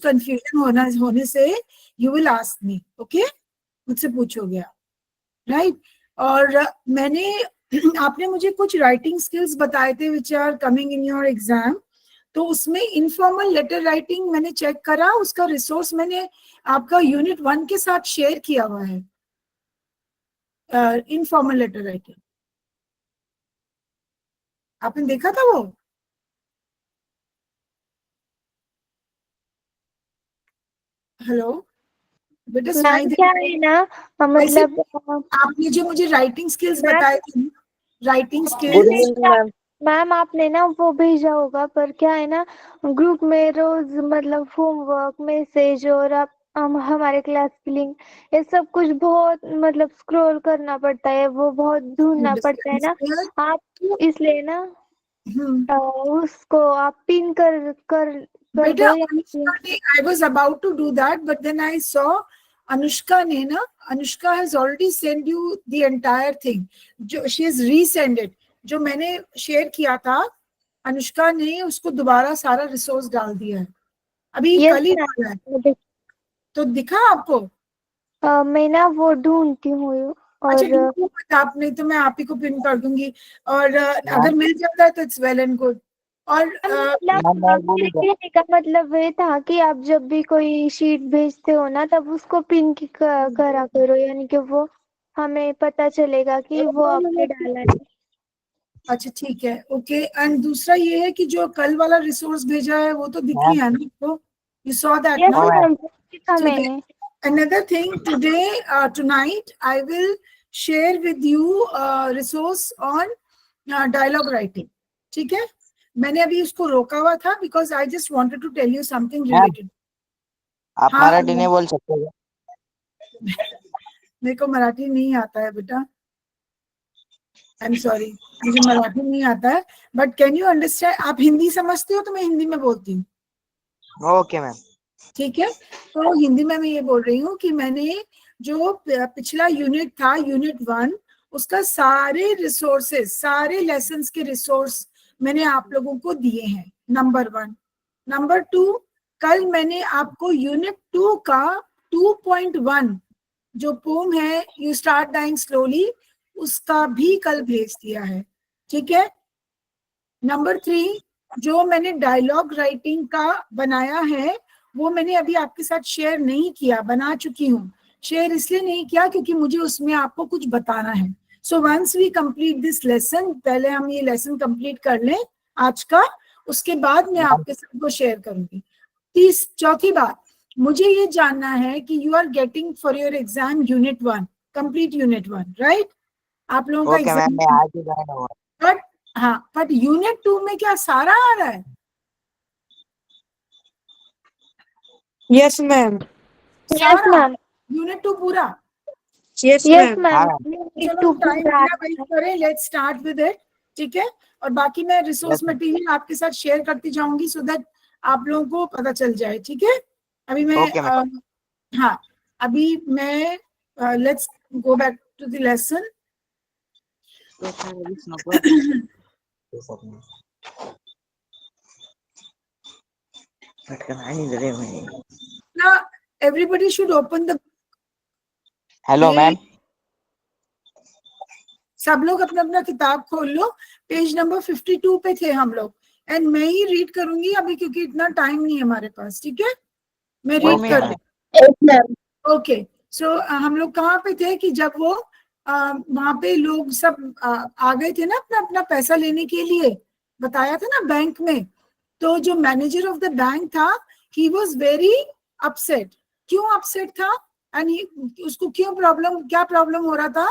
Confusion होने से you will ask me, okay, मुझसे पूछोगे आप, राइट। और मैंने आपने मुझे कुछ राइटिंग स्किल्स बताए थे which are coming in your exam, तो उसमें इनफॉर्मल लेटर राइटिंग मैंने चेक करा, उसका रिसोर्स मैंने आपका यूनिट 1 के साथ शेयर किया हुआ है, इनफॉर्मल लेटर राइटिंग, आपने देखा था वो? हेलो बेटा, सुनाई दे? क्या है ना, वैसे मतलब आपने जो मुझे राइटिंग स्किल्स मैम, बताए थे, writing good skills, evening ma'am. Ma'am आपने ना वो भेजा होगा, पर क्या है ना, ग्रुप में रोज मतलब होमवर्क, मैसेज और आप हमारे क्लास की लिंक, ये सब कुछ बहुत मतलब स्क्रॉल करना पड़ता है, वो बहुत ढूंढना पड़ता है ना, आप इसलिए ना उसको आप पिन कर बेटा दो या अनुष्का ने, I was about to do that but then I saw Anushka ने ना, Anushka has already send you the entire thing, जो शी हैज रीसेंड इट, जो मैंने शेयर किया था अनुष्का ने उसको दोबारा सारा रिसोर्स डाल दिया है, अभी यस कल ही डाला है, तो दिखा आपको? मैं ना वो ढूंढती हूँ अच्छा और ठीक है, आप नहीं तो मैं आप ही को पिन कर दूंगी, और अगर मिल जाता है तो इट्स वेल एंड गुड। और मतलब मेरे कहने का मतलब ये था कि आप जब भी कोई शीट भेजते हो ना, तब उसको पिन की करा करो, यानी कि वो हमें पता चलेगा कि वो आपने डाला है। अच्छा ठीक है, ओके। एंड दूसरा ये है कि जो कल वाला रिसोर्स भेजा है वो तो दिख ही है ना आपको, यू सॉ दैट यस ना? मैम, देखा ठीक है। मैंने। Another thing, today, tonight, I will share with you resource on dialogue writing. ठीक है, मैंने अभी उसको रोका हुआ था because I just wanted to tell you something related. आप हाँ, मराठी नहीं बोल सकते क्या? मेरे को मराठी नहीं आता है बेटा, आई एम सॉरी, मुझे मराठी नहीं आता है, बट कैन यू अंडरस्टैंड, आप हिंदी समझते हो तो मैं हिंदी में बोलती हूँ, ओके मैम। ठीक है। तो हिंदी में मैं ये बोल रही हूँ कि मैंने जो पिछला यूनिट था, यूनिट 1, उसका सारे रिसोर्सेस, सारे लेसन्स के रिसोर्स मैंने आप लोगों को दिए हैं, नंबर 1। नंबर 2, कल मैंने आपको यूनिट 2 का 2.1 जो पोम है यू स्टार्ट डाइंग स्लोली, उसका भी कल भेज दिया है, ठीक है। नंबर 3, जो मैंने डायलॉग राइटिंग का बनाया है वो मैंने अभी आपके साथ शेयर नहीं किया, बना चुकी हूँ, शेयर इसलिए नहीं किया क्योंकि मुझे उसमें आपको कुछ बताना है। So once we complete this lesson, पहले हम ये लेसन कंप्लीट कर लें आज का, उसके बाद मैं आपके साथ वो शेयर करूंगी। चौथी बात, मुझे ये जानना है कि you are getting for your exam unit 1, complete unit 1, right? आप लोगों का ओके मैम, मैं एग्जाम, आज ही ज्वाइन हुआ। बट हाँ, बट यूनिट 2 में क्या सारा आ रहा है? Yes ma'am. Yes ma'am, unit 2 पूरा? Yes yes ma'am. हाँ मैम, चलो हम टाइम बिना वेस्ट करें, लेट्स स्टार्ट विद इट, ठीक है। और बाकी मैं रिसोर्स मैम। मटेरियल आपके साथ शेयर करती जाऊंगी सो दैट आप लोगों को पता चल जाए, ठीक है। अभी मैं ओके मैम। हाँ, अभी मैं let's go back to the lesson. Now everybody should open the, hello ma'am. सब लोग अपना अपना किताब खोल लो, पेज नंबर 52 पे थे हम लोग, एंड मैं ही रीड करूंगी अभी क्योंकि इतना टाइम नहीं है हमारे पास, ठीक है, मैं रीड ओके कर मैम। रही हूँ। ओके, सो हम लोग कहाँ पे थे कि जब वो वहां पे लोग सब आ गए थे ना अपना अपना पैसा लेने के लिए, बताया था ना बैंक में, तो जो मैनेजर ऑफ द बैंक था, ही वॉज वेरी अपसेट। क्यों अपसेट था? एंड उसको क्यों प्रॉब्लम, क्या प्रॉब्लम हो रहा था,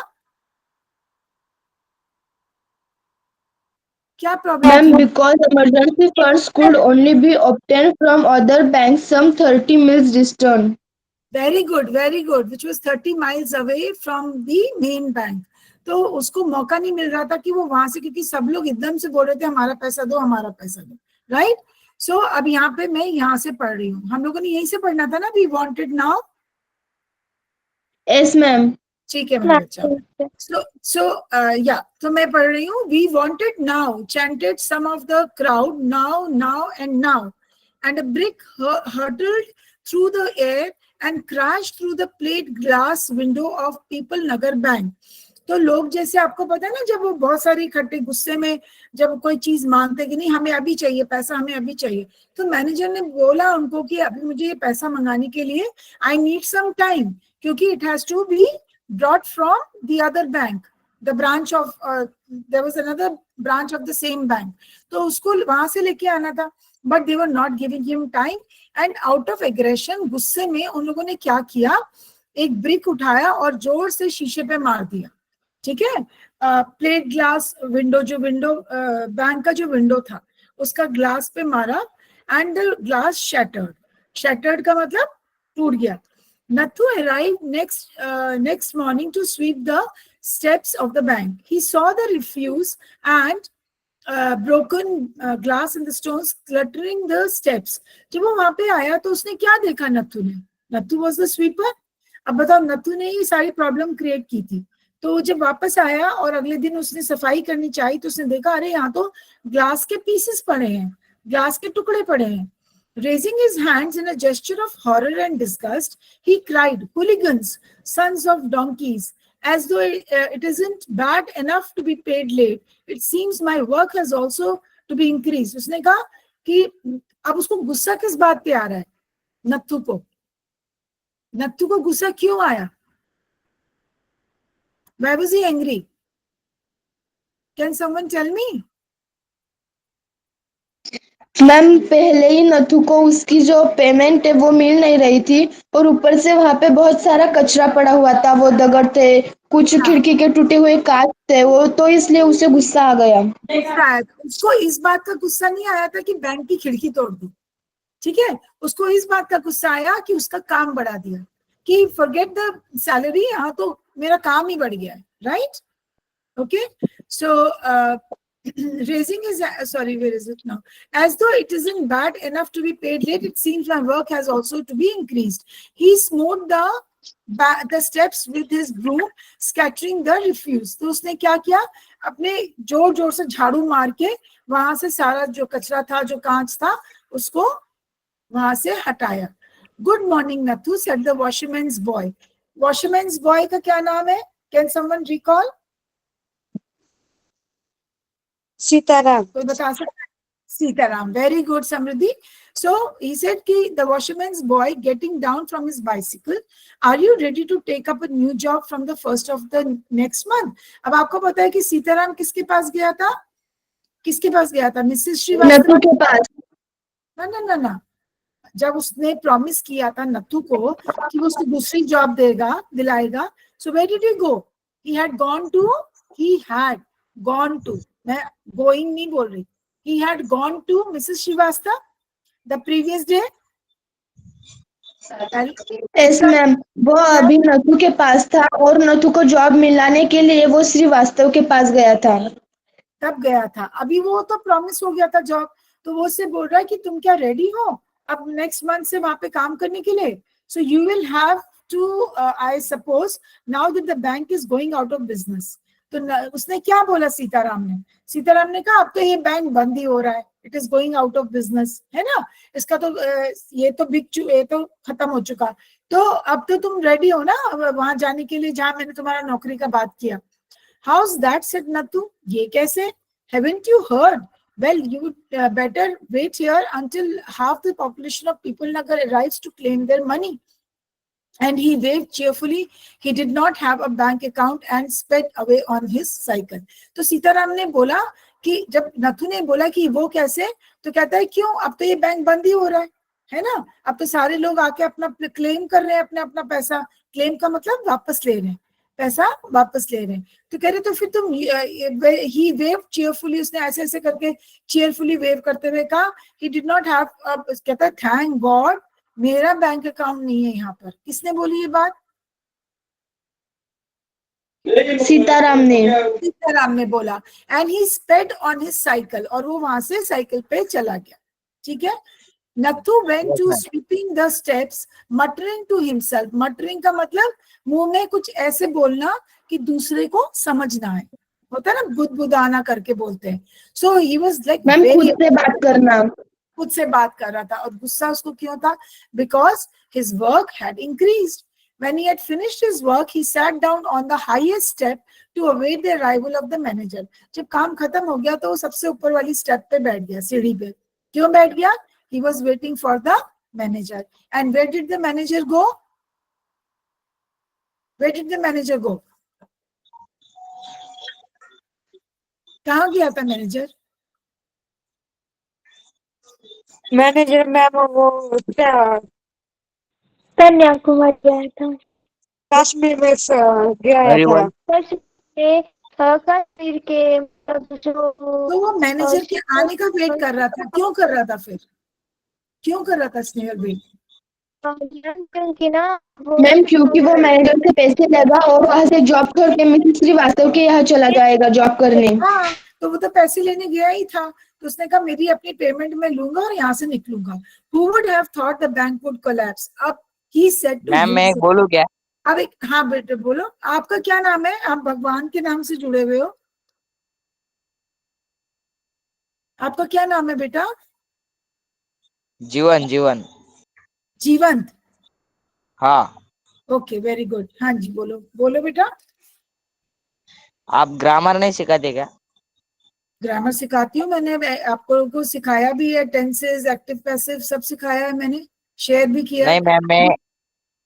क्या प्रॉब्लम Ma'am, थी? because emergency funds could only be obtained from other banks some 30 miles distant. Very good, very good, which was 30 miles away from the main bank. तो उसको मौका नहीं मिल रहा था कि वो वहां से, क्योंकि सब लोग एकदम से बोल रहे थे हमारा पैसा दो, हमारा पैसा दो, राइट। सो अब यहाँ पे मैं यहाँ से पढ़ रही हूँ, हम लोगों ने यहीं से पढ़ना था ना, we wanted now. Yes, ma'am. ठीक है मेरे बच्चा। या तो मैं पढ़ रही हूँ, we wanted now chanted some of the crowd, now now and now and a brick hurtled through the air and crashed through the plate glass window of People Nagar Bank. तो लोग जैसे आपको पता है ना, जब वो बहुत सारे इकट्ठे गुस्से में जब कोई चीज मांगते कि नहीं हमें अभी चाहिए पैसा, हमें अभी चाहिए, तो मैनेजर ने बोला उनको कि अभी मुझे ये पैसा मंगाने के लिए आई नीड सम टाइम, क्योंकि it has to be brought from the other bank, the branch of there was another branch of the same bank, तो उसको वहां से लेके आना था, but they were not giving him time and out of aggression, गुस्से में उन लोगों ने क्या किया, एक ब्रिक उठाया और जोर से शीशे पे मार दिया, ठीक है, प्लेट ग्लास विंडो, जो विंडो बैंक का जो विंडो था उसका ग्लास पे मारा and the glass shattered, shattered का मतलब टूट गया. Nathu arrived next morning to sweep the steps of the bank. He saw the refuse and broken glass and the stones cluttering the steps. जब वो वहां पे आया तो उसने क्या देखा नत्थु ने, नत्थु was the sweeper. अब बताओ, नत्थु ने ये सारी प्रॉब्लम क्रिएट की थी, तो जब वापस आया और अगले दिन उसने सफाई करनी चाहिए तो उसने देखा अरे यहाँ तो ग्लास के पीसेस पड़े हैं, ग्लास के टुकड़े पड़े हैं. Raising his hands in a gesture of horror and disgust, he cried, "Hooligans, sons of donkeys, as though it isn't bad enough to be paid late. It seems my work has also to be increased." उसने कहा कि अब उसको गुस्सा किस बात पे आ रहा है, नत्थु को गुस्सा क्यों आया? Why was he angry? Can someone tell me? Ma'am पहले ही नथु को उसकी जो पेमेंट है वो मिल नहीं रही थी, और ऊपर से वहां पे बहुत सारा कचरा पड़ा हुआ था, वो दगड़ थे, कुछ खिड़की के टूटे हुए कांच थे, वो तो इसलिए उसे गुस्सा आ गया. उसको इस बात का गुस्सा नहीं आया था कि बैंक की खिड़की तोड़ दी, ठीक है, उसको इस बात का गुस्सा आया कि उसका काम बढ़ा दिया, कि फॉरगेट द सैलरी, यहाँ तो मेरा काम ही बढ़ गया है, right? Okay, so raising his, sorry, where is it now? As though it isn't bad enough to be paid late, it seems my work has also to be increased. He smote the steps with his broom, scattering the refuse. तो उसने क्या किया, अपने जोर जोर से झाड़ू मार के वहां से सारा जो कचरा था, जो कांच था, उसको वहां से हटाया. Good morning, Nathu, said the washerman's boy. Washerman's boy का क्या नाम है? Can someone recall? सीताराम. कोई बता सकता है? Sitaram. Very good, Samriddhi. So he said कि the washerman's boy getting down from his bicycle, are you ready to take up a new job from the first of the next month? अब आपको पता है कि सीताराम किसके पास गया था, किसके पास गया था? मिसेस श्रीवास्तव के पास. ना, जब उसने प्रॉमिस किया था नत्थु को कि वो उसको दूसरी जॉब देगा, दिलाएगा, so where did he go? He had gone to, मैं गोइंग नहीं बोल रही, he had gone to Mrs. Srivastava the previous day. Yes ma'am, वो अभी नथु के पास था और नथु को जॉब मिलाने के लिए वो श्रीवास्तव के पास गया था. तब गया था, अभी वो तो प्रॉमिस हो गया था जॉब, तो वो उससे बोल रहा है कि तुम क्या रेडी हो अब नेक्स्ट मंथ से वहां पे काम करने के लिए? So you will have to, I suppose now that the bank is going out of business. तो उसने क्या बोला सीताराम ने कहा अब तो ये बैंक बंद ही हो रहा है, it is going out of business, है ना, इसका तो ये तो खत्म हो चुका, तो अब तो तुम रेडी हो ना वहां जाने के लिए जहां मैंने तुम्हारा नौकरी का बात किया. हाउस दैट, सेड नत्थु, ये कैसे? Haven't you heard? Well, you better wait here until half the population of People Nagar arrives to claim their money. And he waved cheerfully. He did not have a bank account and sped away on his cycle. तो सीताराम ने बोला कि जब नथु ने बोला कि वो कैसे, तो कहता है क्यों, अब तो ये बैंक बंद ही हो रहा है ना, अब तो सारे लोग आके अपना क्लेम कर रहे हैं, अपना पैसा, क्लेम का मतलब वापस ले रहे हैं, पैसा वापस ले रहे हैं. तो कह रहे तो फिर तुम, ही वेव चीयरफुली, उसने ऐसे करके चीयरफुली वेव करते हुए कहा, ही डिड नॉट हैव, कहता है थैंक गॉड मेरा बैंक अकाउंट नहीं है यहाँ पर. किसने बोली ये बात? सीताराम ने बोला. And he sped on his cycle, और वो वहां से साइकिल पे चला गया, ठीक है. Nathu went to sweeping the steps, muttering to himself. Muttering का मतलब मुंह में कुछ ऐसे बोलना कि दूसरे को समझ ना आए, होता है ना, बुदबुदाना करके बोलते हैं. So he was like, ma'am खुद से बात करना. खुद से बात कर रहा था और गुस्सा उसको क्यों था? Because his work had increased. When he had finished his work, he sat down on the highest step to await the arrival of the manager. जब काम खत्म हो गया तो वो सबसे ऊपर वाली स्टेप पे बैठ गया, सीढ़ी पे. क्यों बैठ गया? He was waiting for the manager. And where did the manager go? Where did the manager go? कहाँ गया था मैनेजर? मैनेजर मैम वो क्या कन्याकुमारी गया था. कश्मीर में गया Very था. well. कश्मीर के मतलब जो तो वो मैनेजर के आने का वेट कर रहा था. क्यों कर रहा था फिर? क्यों कर रहा था स्नेहल वेट? क्योंकि ना वो मैम क्योंकि वो मैनेजर से पैसे लेगा और वहां से जॉब छोड़ के मिसेस श्रीवास्तव के यहाँ चला जाएगा जॉब करने. हाँ, तो वो तो पैसे लेने गया ही था. तो उसने कहा मेरी अपनी पेमेंट में लूंगा और यहाँ से निकलूंगा. Who would have thought the bank would collapse? अब he said to मैम मैं बोलूँ क्या? अब एक, हाँ बेटे बोलो. आपका क्या नाम है? आप भगवान के नाम से जुड़े हुए हो. आपका क्या नाम है बेटा? जीवन जीवन. जीवंत. हाँ. Okay, very good. हाँ जी, बोलो बोलो बेटा. आप ग्रामर नहीं सिखाते क्या? ग्रामर सिखाती हूँ. मैंने आपको सिखाया भी है. टेंसेस, एक्टिव पैसिव सब सिखाया है मैंने. शेयर भी किया नहीं मैम,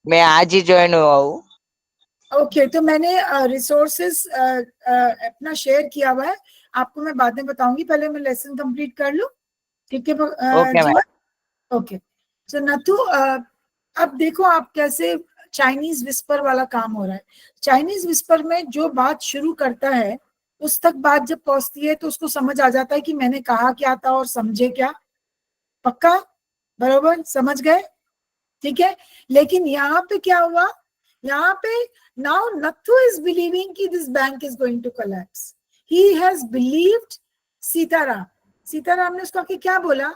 मैं आज ही ज्वाइन हुआ हूँ. ओके, तो मैंने रिसोर्सेस अपना शेयर किया हुआ है. आपको मैं बाद में बताऊंगी. पहले मैं लेसन कंप्लीट कर लूं. ठीक है ओके मैम. ओके. सो नथु, अब देखो आप कैसे चाइनीज विस्पर वाला काम हो रहा है. चाइनीज विस्पर में जो बात शुरू करता है उस तक बात जब पहुंचती है तो उसको समझ आ जाता है कि मैंने कहा क्या था और समझे क्या. पक्का? बरोबर समझ गए? ठीक है. लेकिन यहाँ पे क्या हुआ? यहाँ पे नाउ नथु इज बिलीविंग कि this bank is going to collapse. He has believed Sitaram. Sitaram ने उसको क्या बोला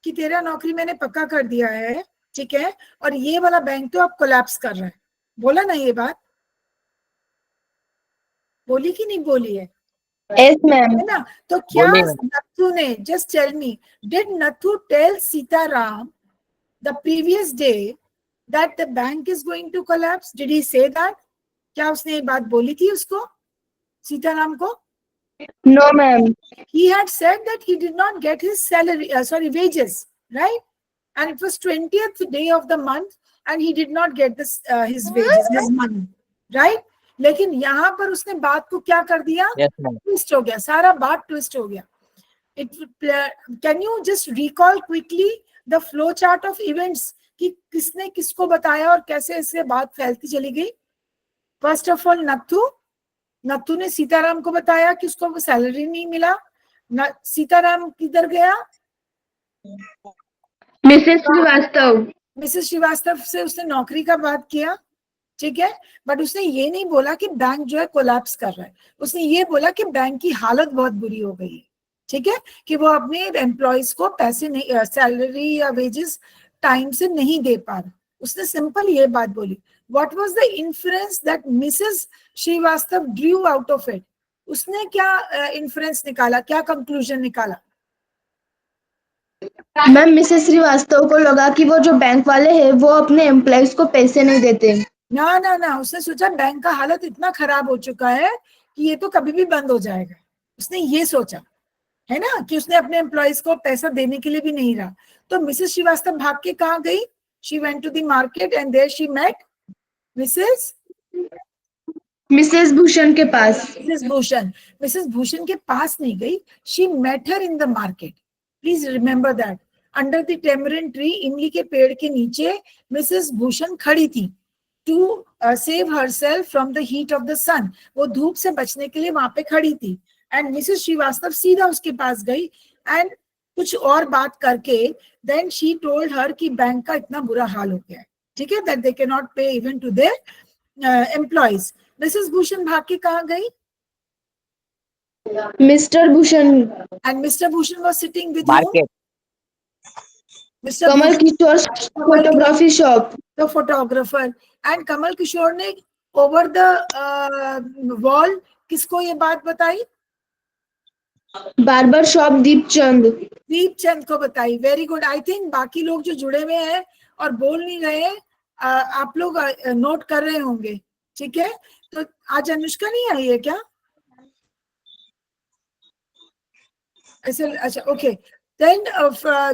कि तेरा नौकरी मैंने पक्का कर दिया है, ठीक है, और ये वाला बैंक तो अब कोलैप्स कर रहा है. बोला ना ये बात? बोली कि नहीं बोली है? Yes ma'am. है ना? तो क्या बोली मैम. नथु ने, just tell me, did Nathu tell Sitaram the previous day that the bank is going to collapse? Did he say that? क्या उसने ये बात बोली थी उसको, सीताराम को? No ma'am. He had said that he did not get his salary, wages, right? And it was 20th day of the month and he did not get this his wages, his money, right? लेकिन यहाँ पर उसने बात को क्या कर दिया? Yes ma'am. Twist हो गया. सारा बात ट्विस्ट हो गया. Can you just recall quickly the flow chart of events कि किसने किसको बताया और कैसे ऐसे बात फैलती चली गई? फर्स्ट ऑफ ऑल नथु ने सीताराम को बताया कि उसको सैलरी नहीं मिला. सीताराम किधर गया? मिसेस श्रीवास्तव. मिसेस श्रीवास्तव से उसने नौकरी का बात किया, ठीक है, बट उसने ये नहीं बोला कि बैंक जो है कोलैप्स कर रहा है. उसने ये बोला कि बैंक की हालत बहुत बुरी हो गई है, ठीक है, कि वो अपने एम्प्लॉयज को पैसे नहीं, सैलरी या वेजेस टाइम से नहीं दे पा रहा. उसने सिंपल ये बात बोली. What was the inference that Mrs Srivastava drew out of it? उसने क्या इन्फ्रेंस निकाला, क्या कंक्लूजन निकाला? मैम मिसेस श्रीवास्तव को लगा कि वो जो बैंक वाले हैं वो अपने एम्प्लॉयज को पैसे नहीं देते. ना, उसने सोचा बैंक का हालत इतना खराब हो चुका है कि ये तो कभी भी बंद हो जाएगा. उसने ये सोचा, है ना, कि उसने अपने एम्प्लॉयज को पैसा देने के लिए भी नहीं रहा. तो मिसेस श्रीवास्तव भाग के कहाँ गई? She went to the market and there she met Mrs Bhushan के पास. मिसेस भूषण के पास नहीं गई. She met her in the market. Please remember that. Under the tamarind tree, इमली के पेड़ के नीचे मिसेस भूषण खड़ी थी to save herself from the heat of the sun. वो धूप से बचने के लिए वहां पे खड़ी थी. एंड मिसेस श्रीवास्तव सीधा उसके पास गई एंड कुछ और बात करके देन शी टोल्ड हर कि बैंक का इतना बुरा हाल हो गया है, ठीक है, that they can not pay even to their employees. Mrs Bhushan भाग के कहाँ गई? Mister Bhushan. And mister Bhushan was sitting with market. Mister Kamal Kishore photography shop. The photographer. And Kamal Kishore ने ओवर द वॉल किसको ये बात बताई? Barber shop Deepchand. दीपचंद को बताई। Very good. आई थिंक बाकी लोग जो जुड़े हुए हैं और बोल नहीं रहे हैं, आप लोग नोट कर रहे होंगे, ठीक है। तो आज अनुष्का नहीं आई है क्या ऐसे? अच्छा, ओके। देन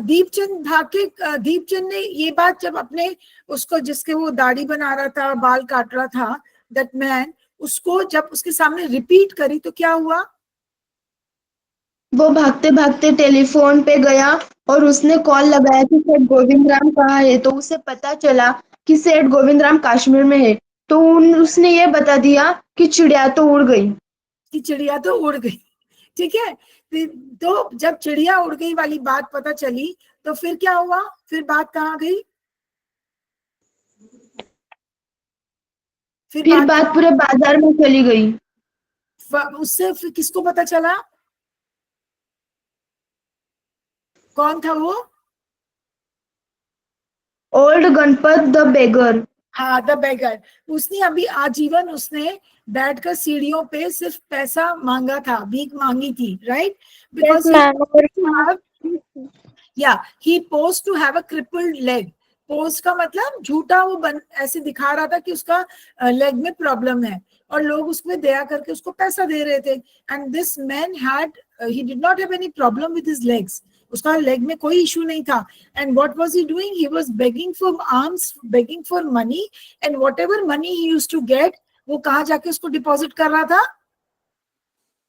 दीपचंद भाके, दीपचंद ने ये बात जब अपने उसको, जिसके वो दाढ़ी बना रहा था, बाल काट रहा था, दैट मैन, उसको जब उसके सामने रिपीट करी तो क्या हुआ? वो भागते भागते टेलीफोन पे गया और उसने कॉल लगाया कि सेठ गोविंद राम कहाँ है। तो उसे पता चला कि सेठ गोविंद राम कश्मीर में है। तो उसने ये बता दिया कि चिड़िया तो उड़ गई। कि चिड़िया तो उड़ गई, ठीक है। तो जब चिड़िया उड़ गई वाली बात पता चली तो फिर क्या हुआ? फिर बात कहाँ गई? फिर बात पूरे बाजार में चली गई। उससे फिर किसको पता चला? कौन था वो? Old Ganpat the beggar. हाँ, द बेगर। उसने अभी आजीवन उसने बैठकर सीढ़ियों पे सिर्फ पैसा मांगा था, भीख मांगी थी, right? Yes, ma'am. He pose to have a crippled leg. Pose का मतलब झूठा, वो ऐसे दिखा रहा था कि उसका लेग में प्रॉब्लम है, और लोग उसमें दया करके उसको पैसा दे रहे थे। And this man had, he did not have any problem with his legs. उसका लेग में कोई इशू नहीं था। And what was he doing? He was begging for arms, begging for money, and whatever money he used to get, वो कहाँ जाके उसको deposit कर रहा था?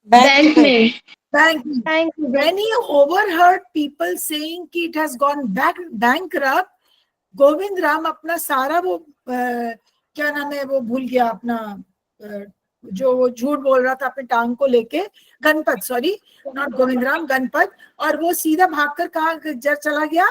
बैंक में। Bank. Thank you. When he overheard people saying कि it has gone bankrupt, Govind Ram अपना सारा वो क्या नाम है, वो भूल गया अपना, जो वो झूठ बोल रहा था अपने टांग को लेके, गणपत, सॉरी, नॉट गोविंद राम, गणपत। और वो सीधा भागकर कहाँ चला गया?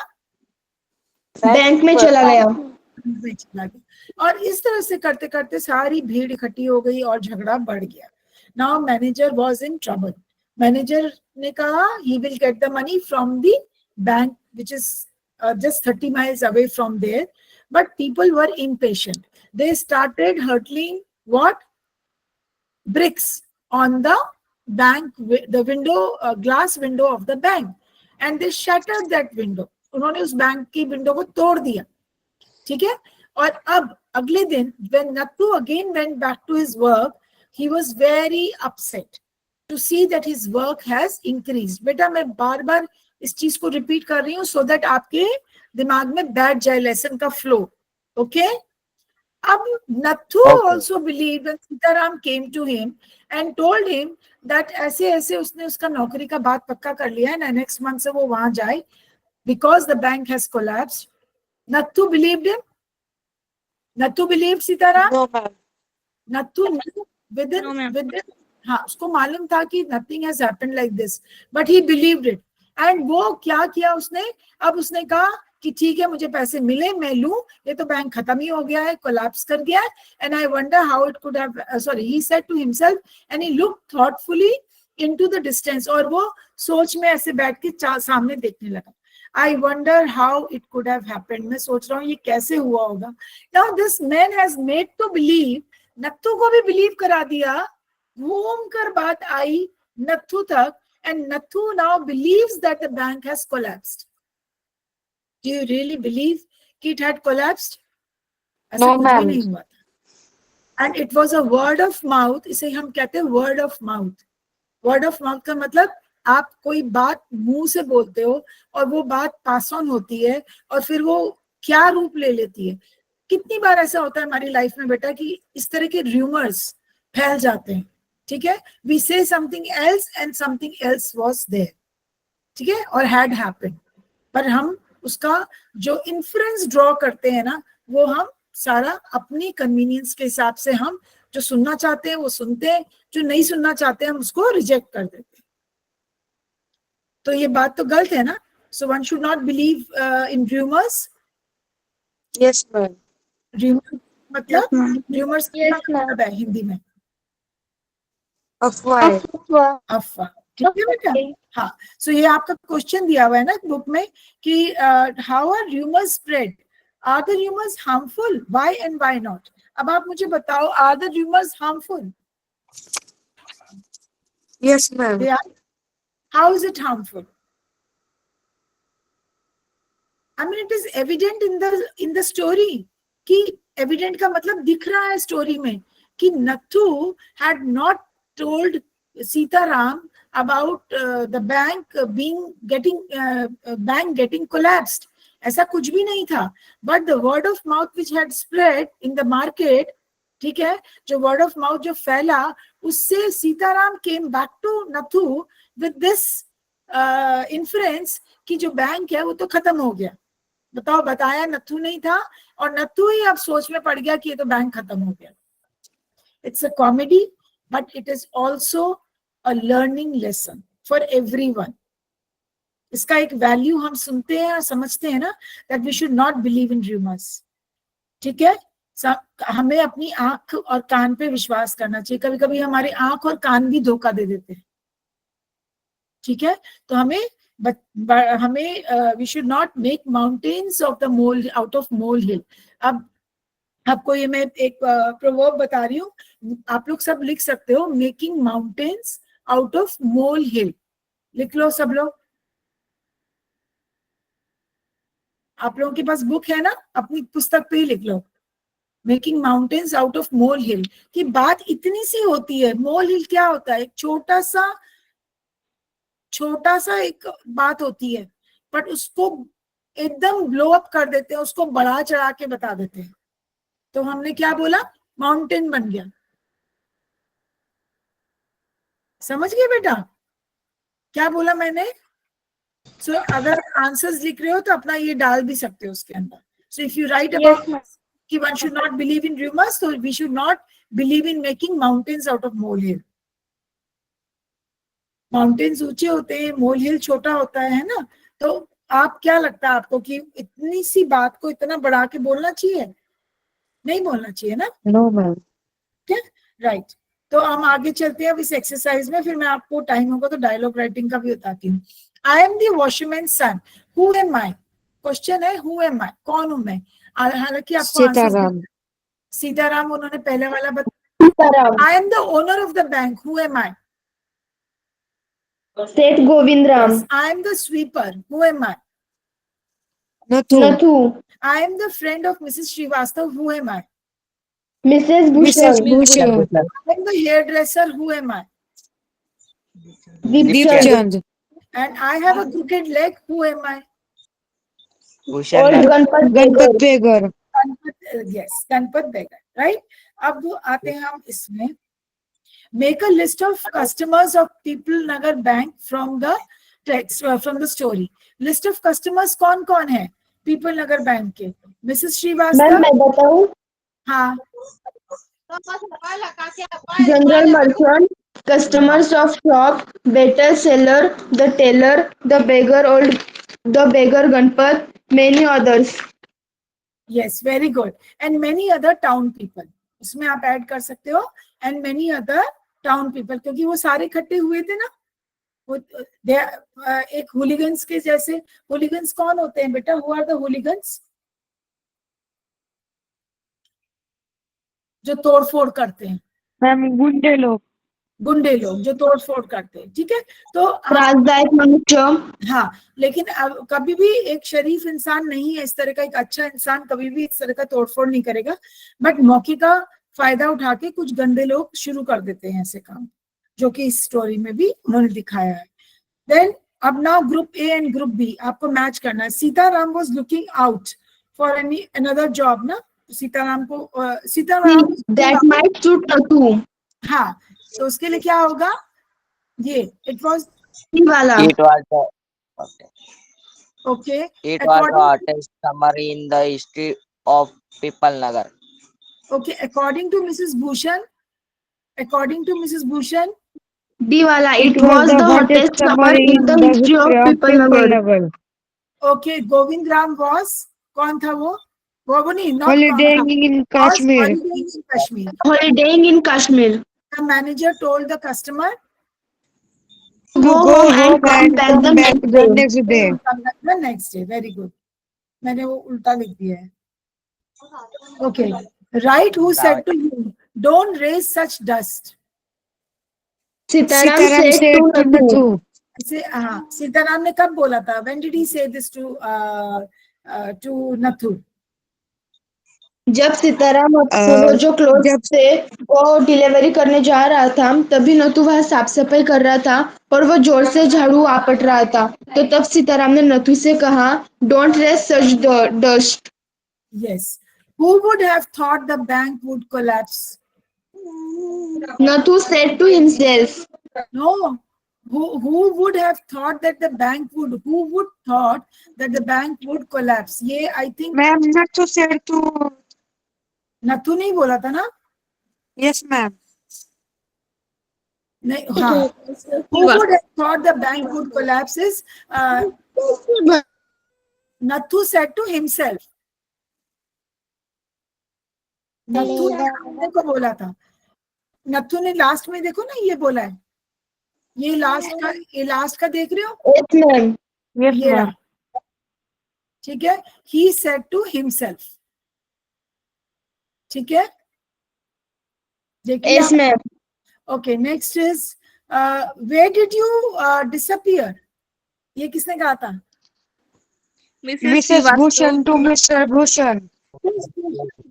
बैंक में चला गया। चला गया। और इस तरह से करते करते सारी भीड़ इकट्ठी हो गई और झगड़ा बढ़ गया। Now manager was in trouble. Manager ने कहा he will get the money from the bank which is just 30 miles away from there, but people were impatient. They started hurtling what? Bricks on the bank, the window, glass window of the bank, and they shattered that window. उन्होंने उस bank की window को तोड़ दिया, ठीक है। और अब अगले दिन when Nattu again went back to his work, he was very upset to see that his work has increased. बेटा मैं बार बार इस चीज को रिपीट कर रही हूँ so that आपके दिमाग में बैठ जाए लेसन का फ्लो, ओके। अब Nathu also believed when Sitaram came to him and told him that ऐसे ऐसे उसने उसका नौकरी का बात पक्का कर लिया है ना, नेक्स्ट मंथ से वो वहां जाए because the bank has collapsed. Nathu believed him. Nathu believed Sitaram. No, ma'am. Nathu within हाँ, उसको मालूम था कि nothing has happened like this, but he believed it. And वो क्या किया उसने? अब उसने कहा कि ठीक है, मुझे पैसे मिले, मैं लूं, ये तो बैंक खत्म ही हो गया है, कोलैप्स कर गया है। And I wonder how it could have, he said to himself, and he looked thoughtfully into the distance. और वो सोच में ऐसे बैठ के सामने देखने लगा। I wonder how it could have happened. मैं सोच रहा हूँ ये कैसे हुआ होगा। Now this man has made to believe, नत्थु को भी बिलीव करा दिया, घूम कर बात आई नत्थु तक, and Nathu now believes that the bank has collapsed. Do you really believe कि it had collapsed? ऐसा No, कुछ भी ma'am. नहीं हुआ था। And it was a word of mouth. इसे हम कहते हैं word of mouth. Word of mouth का मतलब आप कोई बात मुंह से बोलते हो और वो बात पास ऑन होती है और फिर वो क्या रूप ले लेती है। कितनी बार ऐसा होता है हमारी लाइफ में बेटा कि इस तरह के रूमर्स फैल जाते हैं, ठीक है। We say something else and something else was there, ठीक है, और हैड हैपेंड, पर हम उसका जो इन्फ्रेंस ड्रॉ करते हैं ना, वो हम सारा अपनी कन्वीनियंस के हिसाब से हम जो सुनना चाहते हैं वो सुनते हैं, जो नहीं सुनना चाहते हैं हम उसको रिजेक्ट कर देते हैं। तो ये बात तो गलत है ना। So one should not believe in rumours. Yes, ma'am. Rumour मतलब Yes, ma'am. रूमर्स Yes, का मतलब है हिंदी में Afwai. अफवाह, ठीक है बेटा। हाँ, सो ये आपका क्वेश्चन दिया हुआ है ना बुक में कि how are rumours spread, are the rumours harmful, why and why not. अब आप मुझे बताओ, are the rumours harmful? Yes, ma'am. They are How is it harmful? I mean, it is evident in the story. कि evident का मतलब दिख रहा है story में कि Nathu had not told Sitaram about the bank getting collapsed. ऐसा कुछ भी नहीं था. But the word of mouth which had spread in the market, ठीक है, जो word of mouth जो फैला, उससे Sitaram came back to Nathu with this inference कि जो बैंक है वो तो खत्म हो गया. बताओ, बताया नथु नहीं था और नथु ही अब सोच में पड़ गया कि ये तो बैंक खत्म हो गया. It's a comedy, but it is also a learning lesson for everyone. इसका एक वैल्यू हम सुनते हैं और समझते हैं ना, that we should not believe in rumours. ठीक है, हमें अपनी आंख और कान पे विश्वास करना चाहिए. कभी कभी हमारी आंख और कान भी धोखा दे देते हैं. ठीक है, तो हमें we should not make mountains of the mole out of mole hill. अब आपको ये मैं एक प्रोवर्ब बता रही हूँ, आप लोग सब लिख सकते हो. Making mountains out of mole hill. लिख लो सब लोग. आप लोगों के पास बुक है ना, अपनी पुस्तक पे ही लिख लो. Making mountains out of mole hill की बात इतनी सी होती है. मोल हिल क्या होता है? एक छोटा सा एक बात होती है, बट उसको एकदम ब्लो अप कर देते हैं, उसको बढ़ा चढ़ा के बता देते हैं. तो हमने क्या बोला? माउंटेन बन गया. समझ गए बेटा क्या बोला मैंने? सो अगर आंसर्स लिख रहे हो तो अपना ये डाल भी सकते हो उसके अंदर. So if you write about कि one should not believe in rumours, so we should not believe in making mountains out of molehill. Mountains ऊंचे होते हैं, मोल हिल छोटा होता है ना. तो आप क्या लगता है आपको कि इतनी सी बात को इतना बढ़ा के बोलना चाहिए? नहीं बोलना चाहिए ना. No ma'am. क्या? राइट. तो हम आगे चलते हैं अब इस एक्सरसाइज में. फिर मैं आपको टाइम होगा तो डायलॉग राइटिंग का भी बताती हूँ. I am the washerman son. Who am I? Question है हु एम आई, कौन हूं मैं. हालांकि आपको सीताराम. सीताराम उन्होंने पहले वाला Sitaram. I am the owner of the bank. Who am I? Seth Govind Ram. I am the sweeper. Who am I? Nathu. Nathu. I am the friend of Mrs. Srivastav. Who am I? Mrs Mrs Bhushan. Bhushan. I am the hairdresser. Who am I? Deepchand. And I have a crooked leg. Who am I? Bhushan और लाल. गणपत गणपत बेगर. Yes, Ganpat Begar. Right? अब आते हैं हम इसमें. Make a list of customers of People Nagar Bank from the text, from the story. List of customers कौन कौन है People Nagar Bank के? Mrs. Srivastav. मैं बताऊं? हाँ. General merchant, customers of shop, better seller, the tailor, the beggar Ganpat, many others. Yes, very good. And many other town people. इसमें आप add कर सकते हो. And many other town people, क्योंकि वो सारे इकट्ठे हुए थे ना. वो एक हुलिगन्स के जैसे. हुलिगन्स कौन होते हैं बेटा? Who are the hooligans? जो तोड़फोड़ करते हैं. मैम गुंडे लोग. गुंडे लोग जो तोड़फोड़ करते हैं. ठीक है, तो त्रासदायक मनुष्य. हाँ, लेकिन अब कभी भी एक शरीफ इंसान नहीं है इस तरह का. एक अच्छा इंसान कभी भी इस तरह का तोड़फोड़ नहीं करेगा. बट मौके का फायदा उठा के कुछ गंदे लोग शुरू कर देते हैं ऐसे काम, जो कि इस स्टोरी में भी उन्होंने दिखाया है. देन अब now group A and group B आपको मैच करना है. Sitaram was looking out for any another job ना. सीताराम को Sitaram that might suit Nathu. हाँ, तो उसके लिए क्या होगा? ये इट वाज वाला. It was the okay. it was the hottest summer in the history of People Nagar. Okay, according to Mrs. Bhushan, D वाला. It was the hottest summer in the history of Peepal Nagar. okay, Govind Ram was, कौन था वो? वो नहीं, not Holidaying in Kashmir. Holidaying in Kashmir. हॉलिडेइंग in Kashmir. The manager told the customer Go home and come back the next day. next day. come back the next day. Very good. मैंने वो उल्टा लिख दिया है. Okay, right. Who said to you, don't raise such dust? Sitaram Sitaram said said to to Nathu. Nathu. से हाँ, सीताराम ने कब बोला था? When did he say this to Nathu? जब सीताराम अ, वो जो क्लोथ जब थे वो डिलीवरी करने जा रहा था, तभी नथु वहाँ साफ सफाई कर रहा था और वो जोर से झाड़ू आपट रहा था। तो तब सीताराम ने नथु से कहा, don't rest such dust. Yes. Who would have thought the bank would collapse? Nathu said to himself. No. Who would have thought that the bank would? Who would thought that the bank would collapse? ये I think ma'am Nathu said to Nathu नहीं बोला था ना? Yes ma'am नहीं, हाँ. Who would have thought the bank would collapse is Nathu said to himself. Nathu ने अपने को बोला था. नथु ने लास्ट में देखो ना ये बोला है. ये लास्ट का देख रहे हो? Yes ma'am. यस ये मैम रहा. ठीक है. He said to himself. ठीक है. देखिए. Yes ma'am. Okay, next is where did you disappear? ये किसने कहा था? Mrs Bhushan to Mr Bhushan